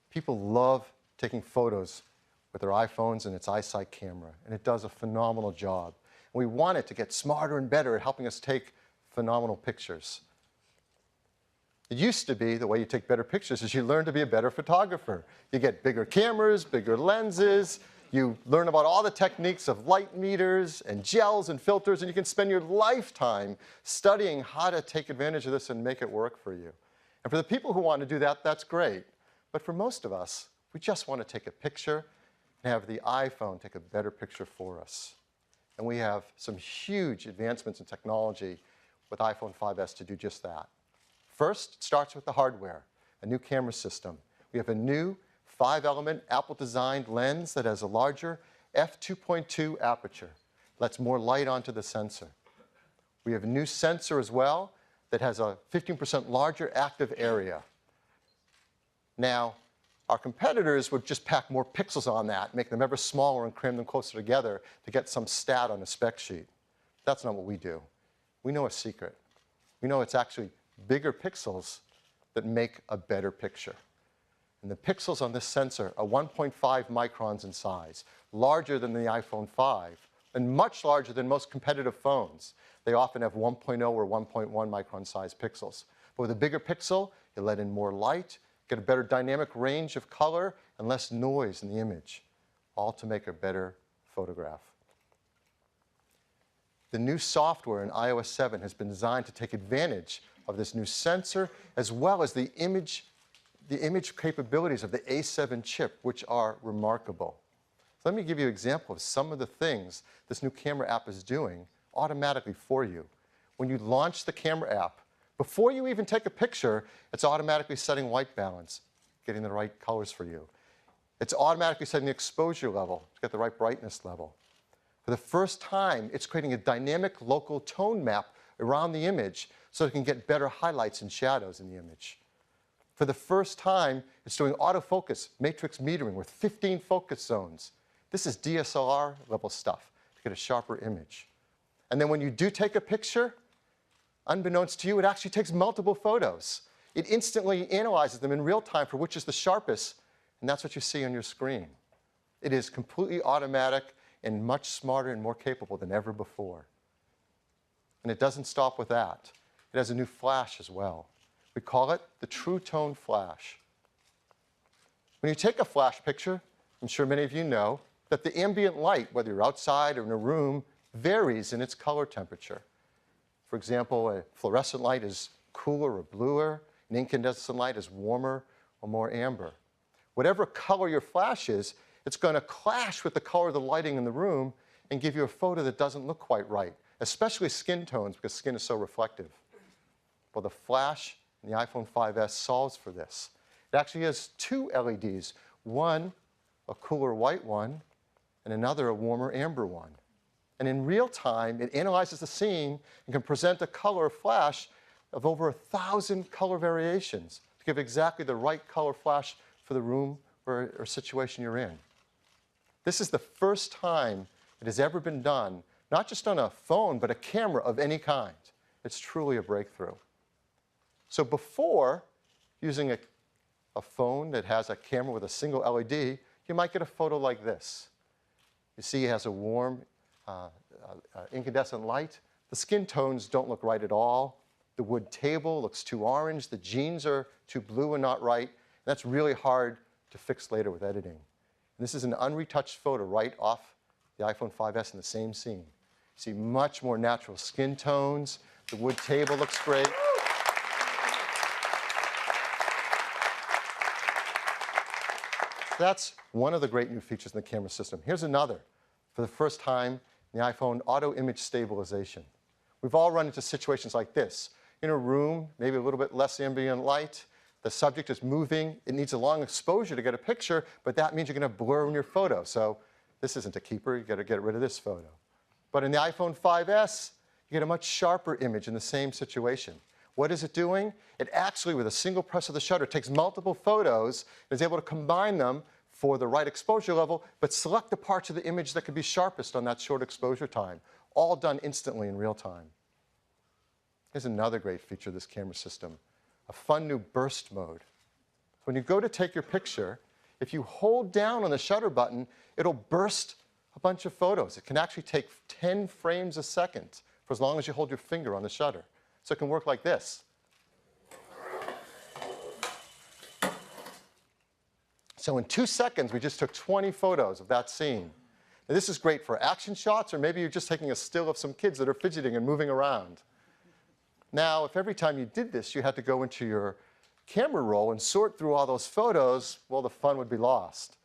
People love taking photos with their iPhones and its iSight camera, and it does a phenomenal job. And we want it to get smarter and better at helping us take phenomenal pictures. It used to be the way you take better pictures is you learn to be a better photographer. You get bigger cameras, bigger lenses, you learn about all the techniques of light meters and gels and filters, and you can spend your lifetime studying how to take advantage of this and make it work for you. And for the people who want to do that, that's great. But for most of us, we just want to take a picture and have the iPhone take a better picture for us. And we have some huge advancements in technology with iPhone 5S to do just that. First, it starts with the hardware, a new camera system. We have a new 5-element Apple-designed lens that has a larger f2.2 aperture, lets more light onto the sensor. We have a new sensor as well that has a 15% larger active area. Now, our competitors would just pack more pixels on that, make them ever smaller and cram them closer together to get some stat on a spec sheet. That's not what we do. We know a secret. We know it's actually bigger pixels that make a better picture. And the pixels on this sensor are 1.5 microns in size, larger than the iPhone 5, and much larger than most competitive phones. They often have 1.0 or 1.1 micron size pixels. But with a bigger pixel, you let in more light, get a better dynamic range of color, and less noise in the image, all to make a better photograph. The new software in iOS 7 has been designed to take advantage of this new sensor, as well as the image capabilities of the A7 chip, which are remarkable. So let me give you an example of some of the things this new camera app is doing automatically for you. When you launch the camera app, before you even take a picture, it's automatically setting white balance, getting the right colors for you. It's automatically setting the exposure level to get the right brightness level. For the first time, it's creating a dynamic local tone map around the image so it can get better highlights and shadows in the image. For the first time, it's doing autofocus matrix metering with 15 focus zones. This is DSLR level stuff to get a sharper image. And then when you do take a picture, unbeknownst to you, it actually takes multiple photos. It instantly analyzes them in real time for which is the sharpest, and that's what you see on your screen. It is completely automatic and much smarter and more capable than ever before. And it doesn't stop with that. It has a new flash as well. We call it the True Tone Flash. When you take a flash picture, I'm sure many of you know that the ambient light, whether you're outside or in a room, varies in its color temperature. For example, a fluorescent light is cooler or bluer, an incandescent light is warmer or more amber. Whatever color your flash is, it's going to clash with the color of the lighting in the room and give you a photo that doesn't look quite right, especially skin tones because skin is so reflective. Well, the flash in the iPhone 5S solves for this. It actually has two LEDs, one a cooler white one and another a warmer amber one. And in real time, it analyzes the scene and can present a color flash of over 1,000 color variations to give exactly the right color flash for the room or situation you're in. This is the first time it has ever been done, not just on a phone, but a camera of any kind. It's truly a breakthrough. So before using a phone that has a camera with a single LED, you might get a photo like this. You see it has a warm incandescent light. The skin tones don't look right at all. The wood table looks too orange. The jeans are too blue and not right. And that's really hard to fix later with editing. And this is an unretouched photo right off the iPhone 5S in the same scene. see much more natural skin tones. The wood table looks great. That's one of the great new features in the camera system. Here's another. For the first time in the iPhone, auto image stabilization. We've all run into situations like this. In a room, maybe a little bit less ambient light, the subject is moving, it needs a long exposure to get a picture, but that means you're going to blur in your photo. So this isn't a keeper, you've got to get rid of this photo. But in the iPhone 5S, you get a much sharper image in the same situation. What is it doing? It actually, with a single press of the shutter, takes multiple photos and is able to combine them for the right exposure level, but select the parts of the image that could be sharpest on that short exposure time, all done instantly in real time. Here's another great feature of this camera system, a fun new burst mode. When you go to take your picture, if you hold down on the shutter button, it'll burst a bunch of photos. It can actually take 10 frames a second for as long as you hold your finger on the shutter. So it can work like this. So in 2 seconds, we just took 20 photos of that scene. Now, this is great for action shots, or maybe you're just taking a still of some kids that are fidgeting and moving around. Now, if every time you did this, you had to go into your camera roll and sort through all those photos, well, the fun would be lost.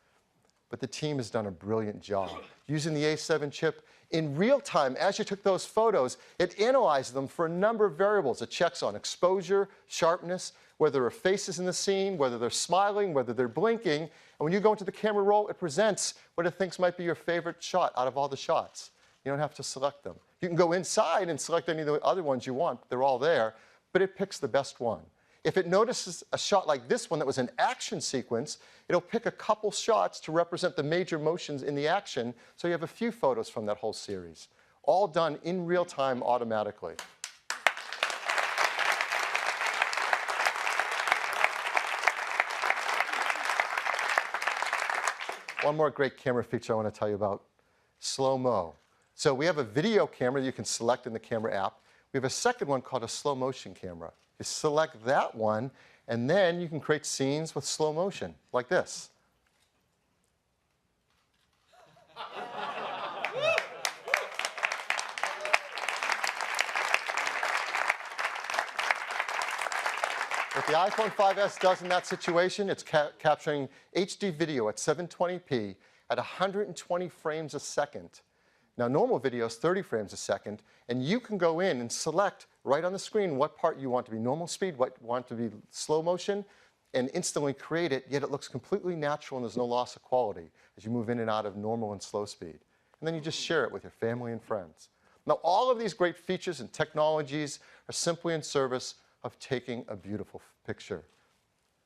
But the team has done a brilliant job. Using the A7 chip, in real time, as you took those photos, it analyzed them for a number of variables. It checks on exposure, sharpness, whether there are faces in the scene, whether they're smiling, whether they're blinking. And when you go into the camera roll, it presents what it thinks might be your favorite shot out of all the shots. You don't have to select them. You can go inside and select any of the other ones you want. They're all there, but it picks the best one. If it notices a shot like this one that was an action sequence, it'll pick a couple shots to represent the major motions in the action, so you have a few photos from that whole series, all done in real time automatically. One more great camera feature I want to tell you about, slow-mo. So we have a video camera you can select in the camera app. We have a second one called a slow motion camera. You select that one, and then you can create scenes with slow motion, like this. What the iPhone 5S does in that situation, it's capturing HD video at 720p at 120 frames a second. Now, normal video is 30 frames a second, and you can go in and select right on the screen what part you want to be normal speed, what you want to be slow motion, and instantly create it, yet it looks completely natural and there's no loss of quality as you move in and out of normal and slow speed. And then you just share it with your family and friends. Now, all of these great features and technologies are simply in service of taking a beautiful picture.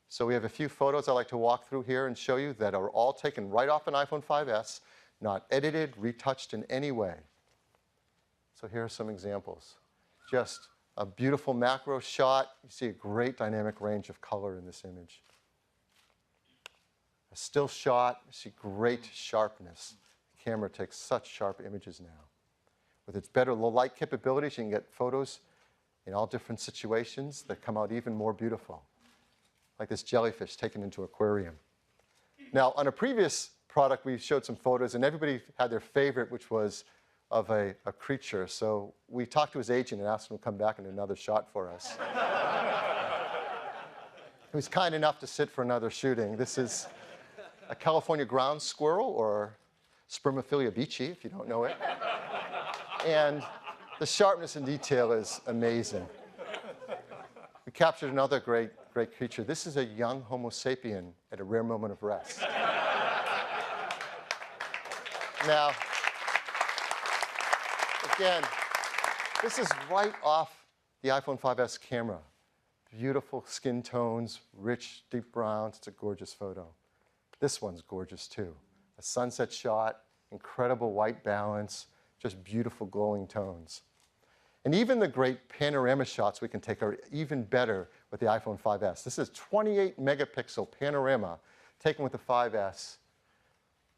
So we have a few photos I'd like to walk through here and show you that are all taken right off an iPhone 5S, not edited, retouched in any way. So here are some examples. Just a beautiful macro shot. You see a great dynamic range of color in this image. A still shot, you see great sharpness. The camera takes such sharp images now. With its better low light capabilities, you can get photos in all different situations that come out even more beautiful. Like this jellyfish taken into an aquarium. Now, on a previous product, we showed some photos, and everybody had their favorite, which was of a creature. So we talked to his agent and asked him to come back in another shot for us. He was kind enough to sit for another shooting. This is a California ground squirrel, or Spermophilia beachy, if you don't know it. And the sharpness and detail is amazing. We captured another great creature. This is a young Homo sapien at a rare moment of rest. Now, again, this is right off the iPhone 5S camera. Beautiful skin tones, rich, deep browns. It's a gorgeous photo. This one's gorgeous, too. A sunset shot, incredible white balance, just beautiful glowing tones. And even the great panorama shots we can take are even better with the iPhone 5S. This is 28 megapixel panorama taken with the 5S.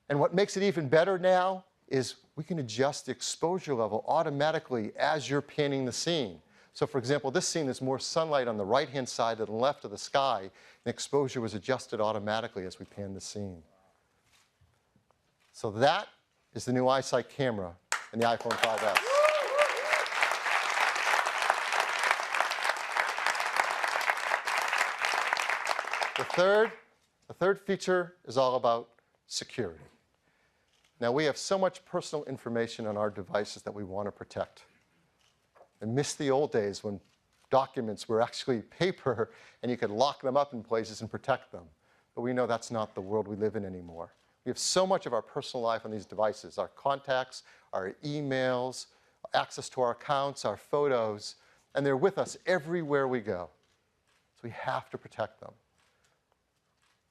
And what makes it even better now is we can adjust the exposure level automatically as you're panning the scene. So for example, this scene, there's more sunlight on the right-hand side than the left of the sky, and the exposure was adjusted automatically as we panned the scene. So that is the new iSight camera in the iPhone 5S. The third feature is all about security. Now, we have so much personal information on our devices that we want to protect. I miss the old days when documents were actually paper and you could lock them up in places and protect them. But we know that's not the world we live in anymore. We have so much of our personal life on these devices, our contacts, our emails, access to our accounts, our photos, and they're with us everywhere we go. So we have to protect them.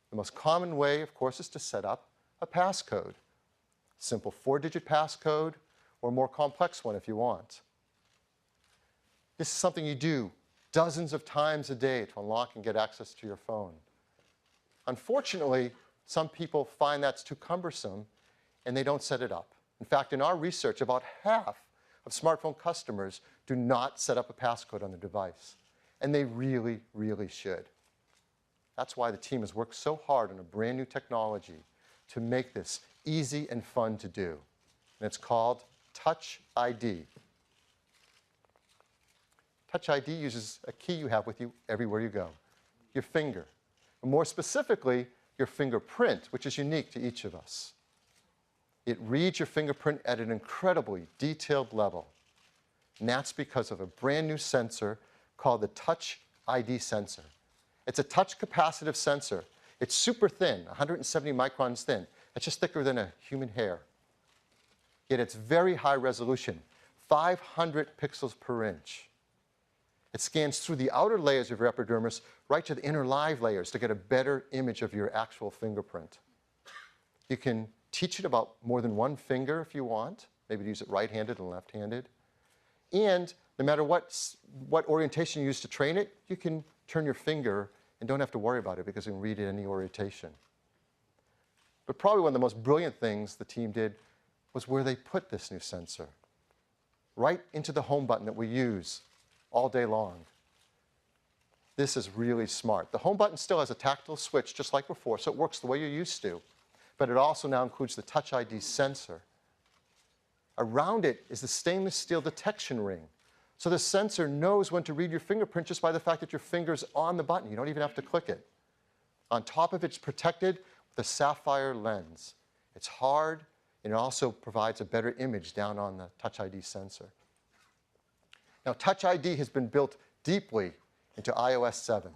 The most common way, of course, is to set up a passcode. Simple 4-digit passcode, or a more complex one if you want. This is something you do dozens of times a day to unlock and get access to your phone. Unfortunately, some people find that's too cumbersome and they don't set it up. In fact, in our research, about half of smartphone customers do not set up a passcode on their device. And they really, really should. That's why the team has worked so hard on a brand new technology to make this easy and fun to do. And it's called Touch ID. Touch ID uses a key you have with you everywhere you go, your finger. And more specifically, your fingerprint, which is unique to each of us. It reads your fingerprint at an incredibly detailed level. And that's because of a brand new sensor called the Touch ID sensor. It's a touch capacitive sensor. It's super thin, 170 microns thin. It's just thicker than a human hair. Yet it's very high resolution, 500 pixels per inch. It scans through the outer layers of your epidermis right to the inner live layers to get a better image of your actual fingerprint. You can teach it about more than one finger if you want, maybe use it right-handed and left-handed. And no matter what orientation you use to train it, you can turn your finger and don't have to worry about it because you can read it any orientation. But probably one of the most brilliant things the team did was where they put this new sensor. Right into the home button that we use all day long. This is really smart. The home button still has a tactile switch just like before, so it works the way you're used to. But it also now includes the Touch ID sensor. Around it is the stainless steel detection ring. So the sensor knows when to read your fingerprint just by the fact that your finger's on the button. You don't even have to click it. On top of it, it's protected with a sapphire lens. It's hard, and it also provides a better image down on the Touch ID sensor. Now, Touch ID has been built deeply into iOS 7.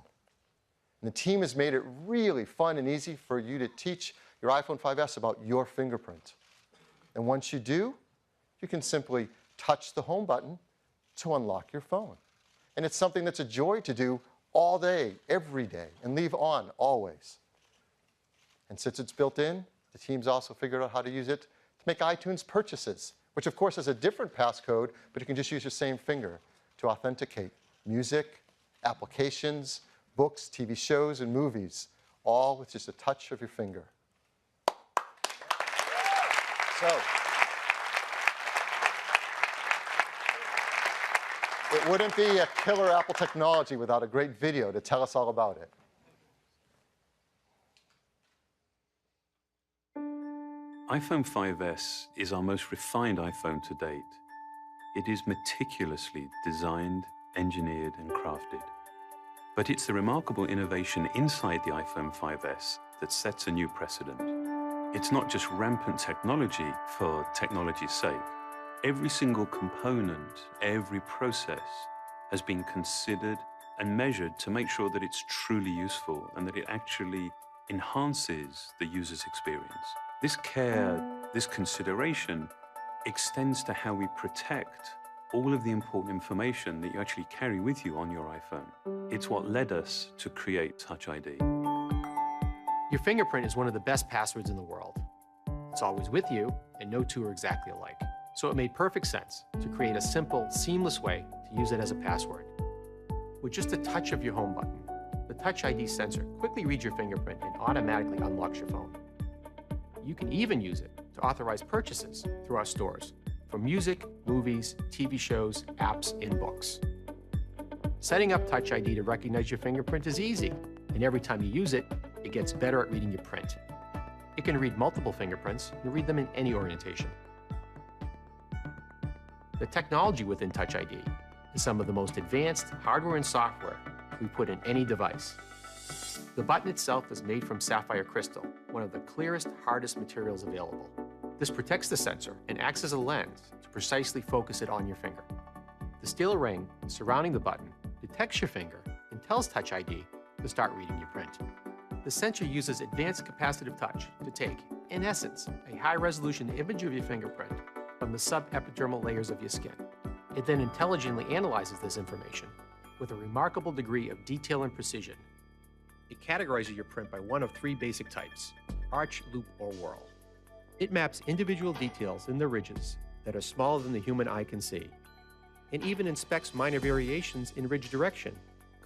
And the team has made it really fun and easy for you to teach your iPhone 5S about your fingerprint. And once you do, you can simply touch the home button to unlock your phone. And it's something that's a joy to do all day, every day, and leave on always. And since it's built in, the team's also figured out how to use it to make iTunes purchases, which of course has a different passcode, but you can just use your same finger to authenticate music, applications, books, TV shows, and movies, all with just a touch of your finger. So, it wouldn't be a killer Apple technology without a great video to tell us all about it. iPhone 5S is our most refined iPhone to date. It is meticulously designed, engineered, and crafted. But it's the remarkable innovation inside the iPhone 5S that sets a new precedent. It's not just rampant technology for technology's sake. Every single component, every process has been considered and measured to make sure that it's truly useful and that it actually enhances the user's experience. This care, this consideration extends to how we protect all of the important information that you actually carry with you on your iPhone. It's what led us to create Touch ID. Your fingerprint is one of the best passwords in the world. It's always with you, and no two are exactly alike. So it made perfect sense to create a simple, seamless way to use it as a password. With just a touch of your home button, the Touch ID sensor quickly reads your fingerprint and automatically unlocks your phone. You can even use it to authorize purchases through our stores for music, movies, TV shows, apps, and books. Setting up Touch ID to recognize your fingerprint is easy, and every time you use it, it gets better at reading your print. It can read multiple fingerprints and read them in any orientation. The technology within Touch ID is some of the most advanced hardware and software we put in any device. The button itself is made from sapphire crystal, one of the clearest, hardest materials available. This protects the sensor and acts as a lens to precisely focus it on your finger. The steel ring surrounding the button detects your finger and tells Touch ID to start reading your print. The sensor uses advanced capacitive touch to take, in essence, a high-resolution image of your fingerprint from the subepidermal layers of your skin. It then intelligently analyzes this information with a remarkable degree of detail and precision. It categorizes your print by one of three basic types: arch, loop, or whorl. It maps individual details in the ridges that are smaller than the human eye can see, and even inspects minor variations in ridge direction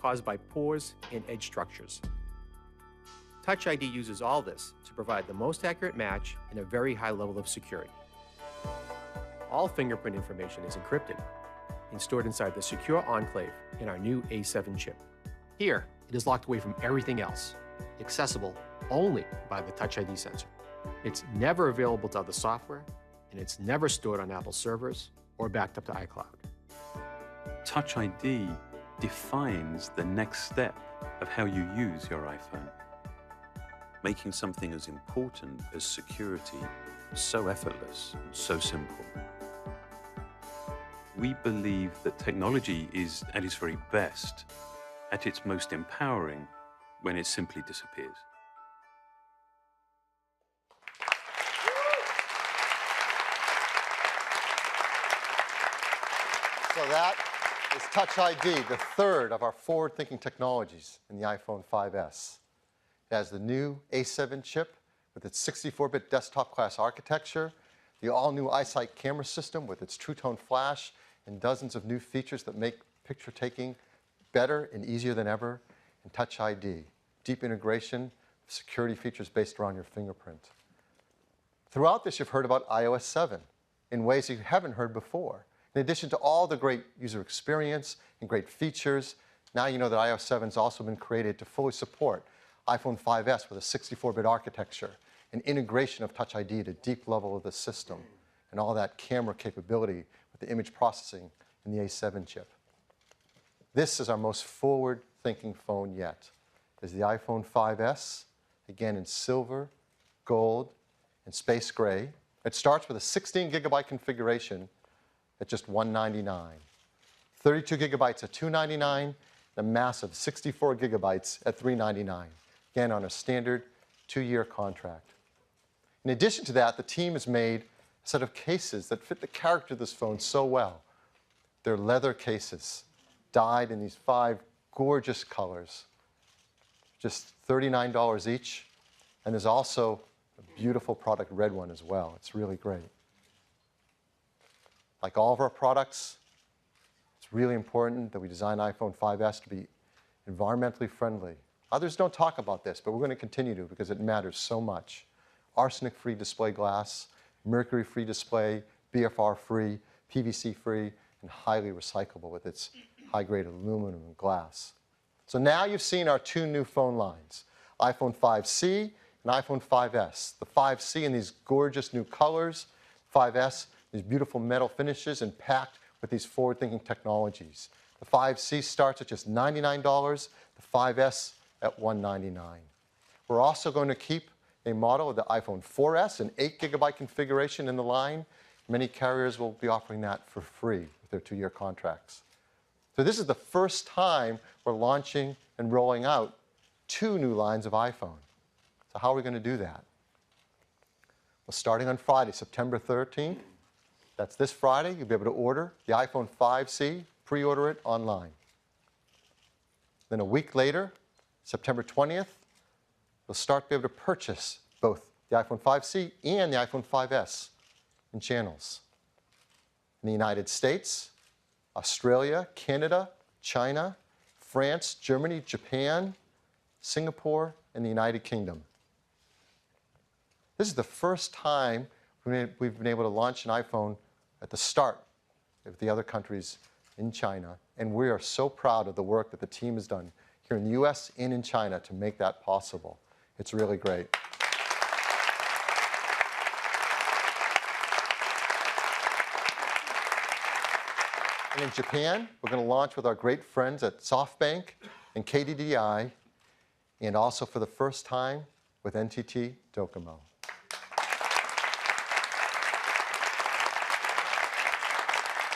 caused by pores and edge structures. Touch ID uses all this to provide the most accurate match and a very high level of security. All fingerprint information is encrypted and stored inside the secure enclave in our new A7 chip. Here, it is locked away from everything else, accessible only by the Touch ID sensor. It's never available to other software, and it's never stored on Apple servers or backed up to iCloud. Touch ID defines the next step of how you use your iPhone, making something as important as security so effortless and so simple. We believe that technology is at its very best, at its most empowering, when it simply disappears. So that is Touch ID, the third of our forward-thinking technologies in the iPhone 5S. It has the new A7 chip with its 64-bit desktop-class architecture, the all-new iSight camera system with its True Tone flash, and dozens of new features that make picture taking better and easier than ever, and Touch ID, deep integration of security features based around your fingerprint. Throughout this, you've heard about iOS 7 in ways you haven't heard before. In addition to all the great user experience and great features, now you know that iOS 7 has also been created to fully support iPhone 5S with a 64-bit architecture, and integration of Touch ID at a deep level of the system, and all that camera capability with the image processing in the A7 chip. This is our most forward-thinking phone yet. Is the iPhone 5S, again in silver, gold, and space gray. It starts with a 16-gigabyte configuration at just $199. 32 gigabytes at $299, and a massive 64 gigabytes at $399, again on a standard 2-year contract. In addition to that, the team has made a set of cases that fit the character of this phone so well. They're leather cases, dyed in these 5 gorgeous colors, just $39 each, and there's also a beautiful product red one as well. It's really great. Like all of our products, it's really important that we design iPhone 5S to be environmentally friendly. Others don't talk about this, but we're going to continue to because it matters so much. Arsenic-free display glass, mercury-free display, BFR-free, PVC-free, and highly recyclable with its high-grade aluminum and glass. So now you've seen our 2 new phone lines, iPhone 5C and iPhone 5S. The 5C in these gorgeous new colors, 5S, these beautiful metal finishes and packed with these forward-thinking technologies. The 5C starts at just $99, the 5S at $199. We're also going to keep a model of the iPhone 4S, an 8-gigabyte configuration in the line. Many carriers will be offering that for free with their 2-year contracts. So this is the first time we're launching and rolling out 2 new lines of iPhone. So how are we going to do that? Well, starting on Friday, September 13th, that's this Friday, you'll be able to order the iPhone 5C, pre-order it online. Then a week later, September 20th, you'll start to be able to purchase both the iPhone 5C and the iPhone 5S in channels. In the United States, Australia, Canada, China, France, Germany, Japan, Singapore, and the United Kingdom. This is the first time we've been able to launch an iPhone at the start of the other countries in China, and we are so proud of the work that the team has done here in the US and in China to make that possible. It's really great. And in Japan, we're going to launch with our great friends at SoftBank and KDDI. and also for the first time with NTT Docomo.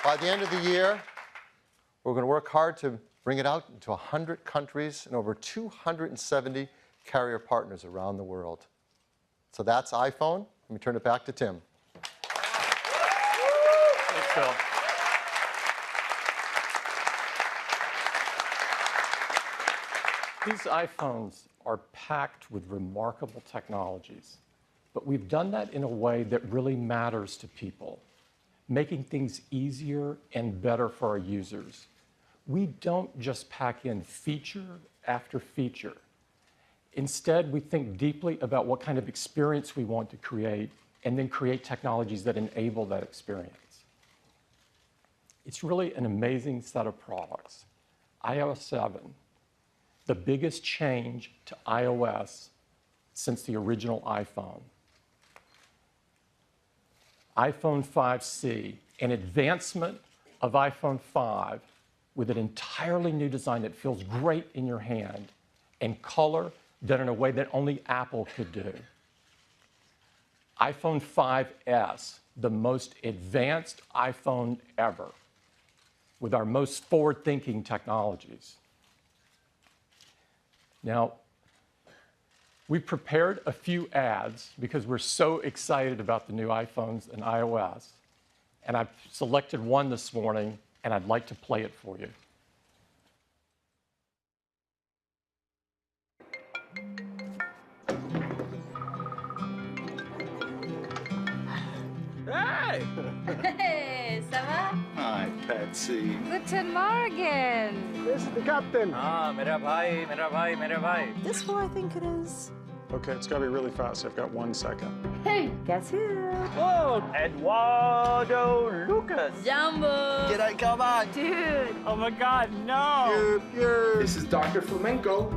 By the end of the year, we're going to work hard to bring it out into 100 countries and over 270 carrier partners around the world. So that's iPhone. Let me turn it back to Tim. Thanks, Phil. These iPhones are packed with remarkable technologies, but we've done that in a way that really matters to people, making things easier and better for our users. We don't just pack in feature after feature. Instead, we think deeply about what kind of experience we want to create and then create technologies that enable that experience. It's really an amazing set of products. iOS 7, the biggest change to iOS since the original iPhone. iPhone 5C, an advancement of iPhone 5 with an entirely new design that feels great in your hand and color done in a way that only Apple could do. iPhone 5S, the most advanced iPhone ever, with our most forward-thinking technologies. Now, we prepared a few ads because we're so excited about the new iPhones and iOS, and I've selected one this morning, and I'd like to play it for you. Hey, ça va? Hi, Patsy. Guten Morgen. This is the captain. Mera bhai. This who I think it is. Okay, it's got to be really fast. I've got 1 second. Hey, guess who? Whoa, Eduardo Lucas. Jumbo. G'day, come on. Dude. Oh my God, no. This is Dr. Flamenco.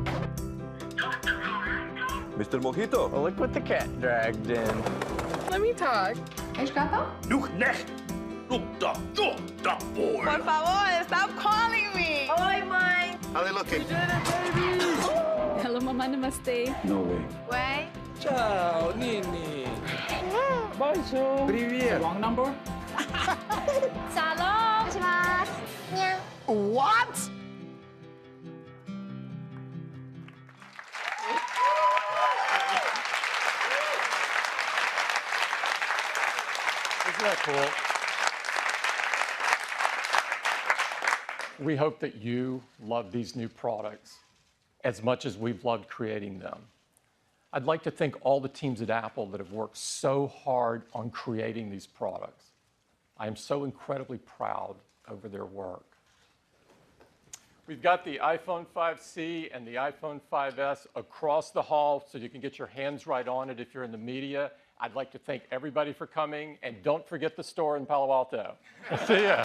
Mr. Mojito. Well, look what the cat dragged in. Let me talk. ¿Es gato? Look next. Look, the boy. Por favor, stop calling me. Oi, mãe. How they looking? Hello, mamá, namaste. No way. Way. Ciao, Nini. Bonjour. Привет. Wrong number? Salom. What? Isn't that cool? We hope that you love these new products as much as we've loved creating them. I'd like to thank all the teams at Apple that have worked so hard on creating these products. I am so incredibly proud over their work. We've got the iPhone 5C and the iPhone 5S across the hall so you can get your hands right on it if you're in the media. I'd like to thank everybody for coming, and don't forget the store in Palo Alto. See ya.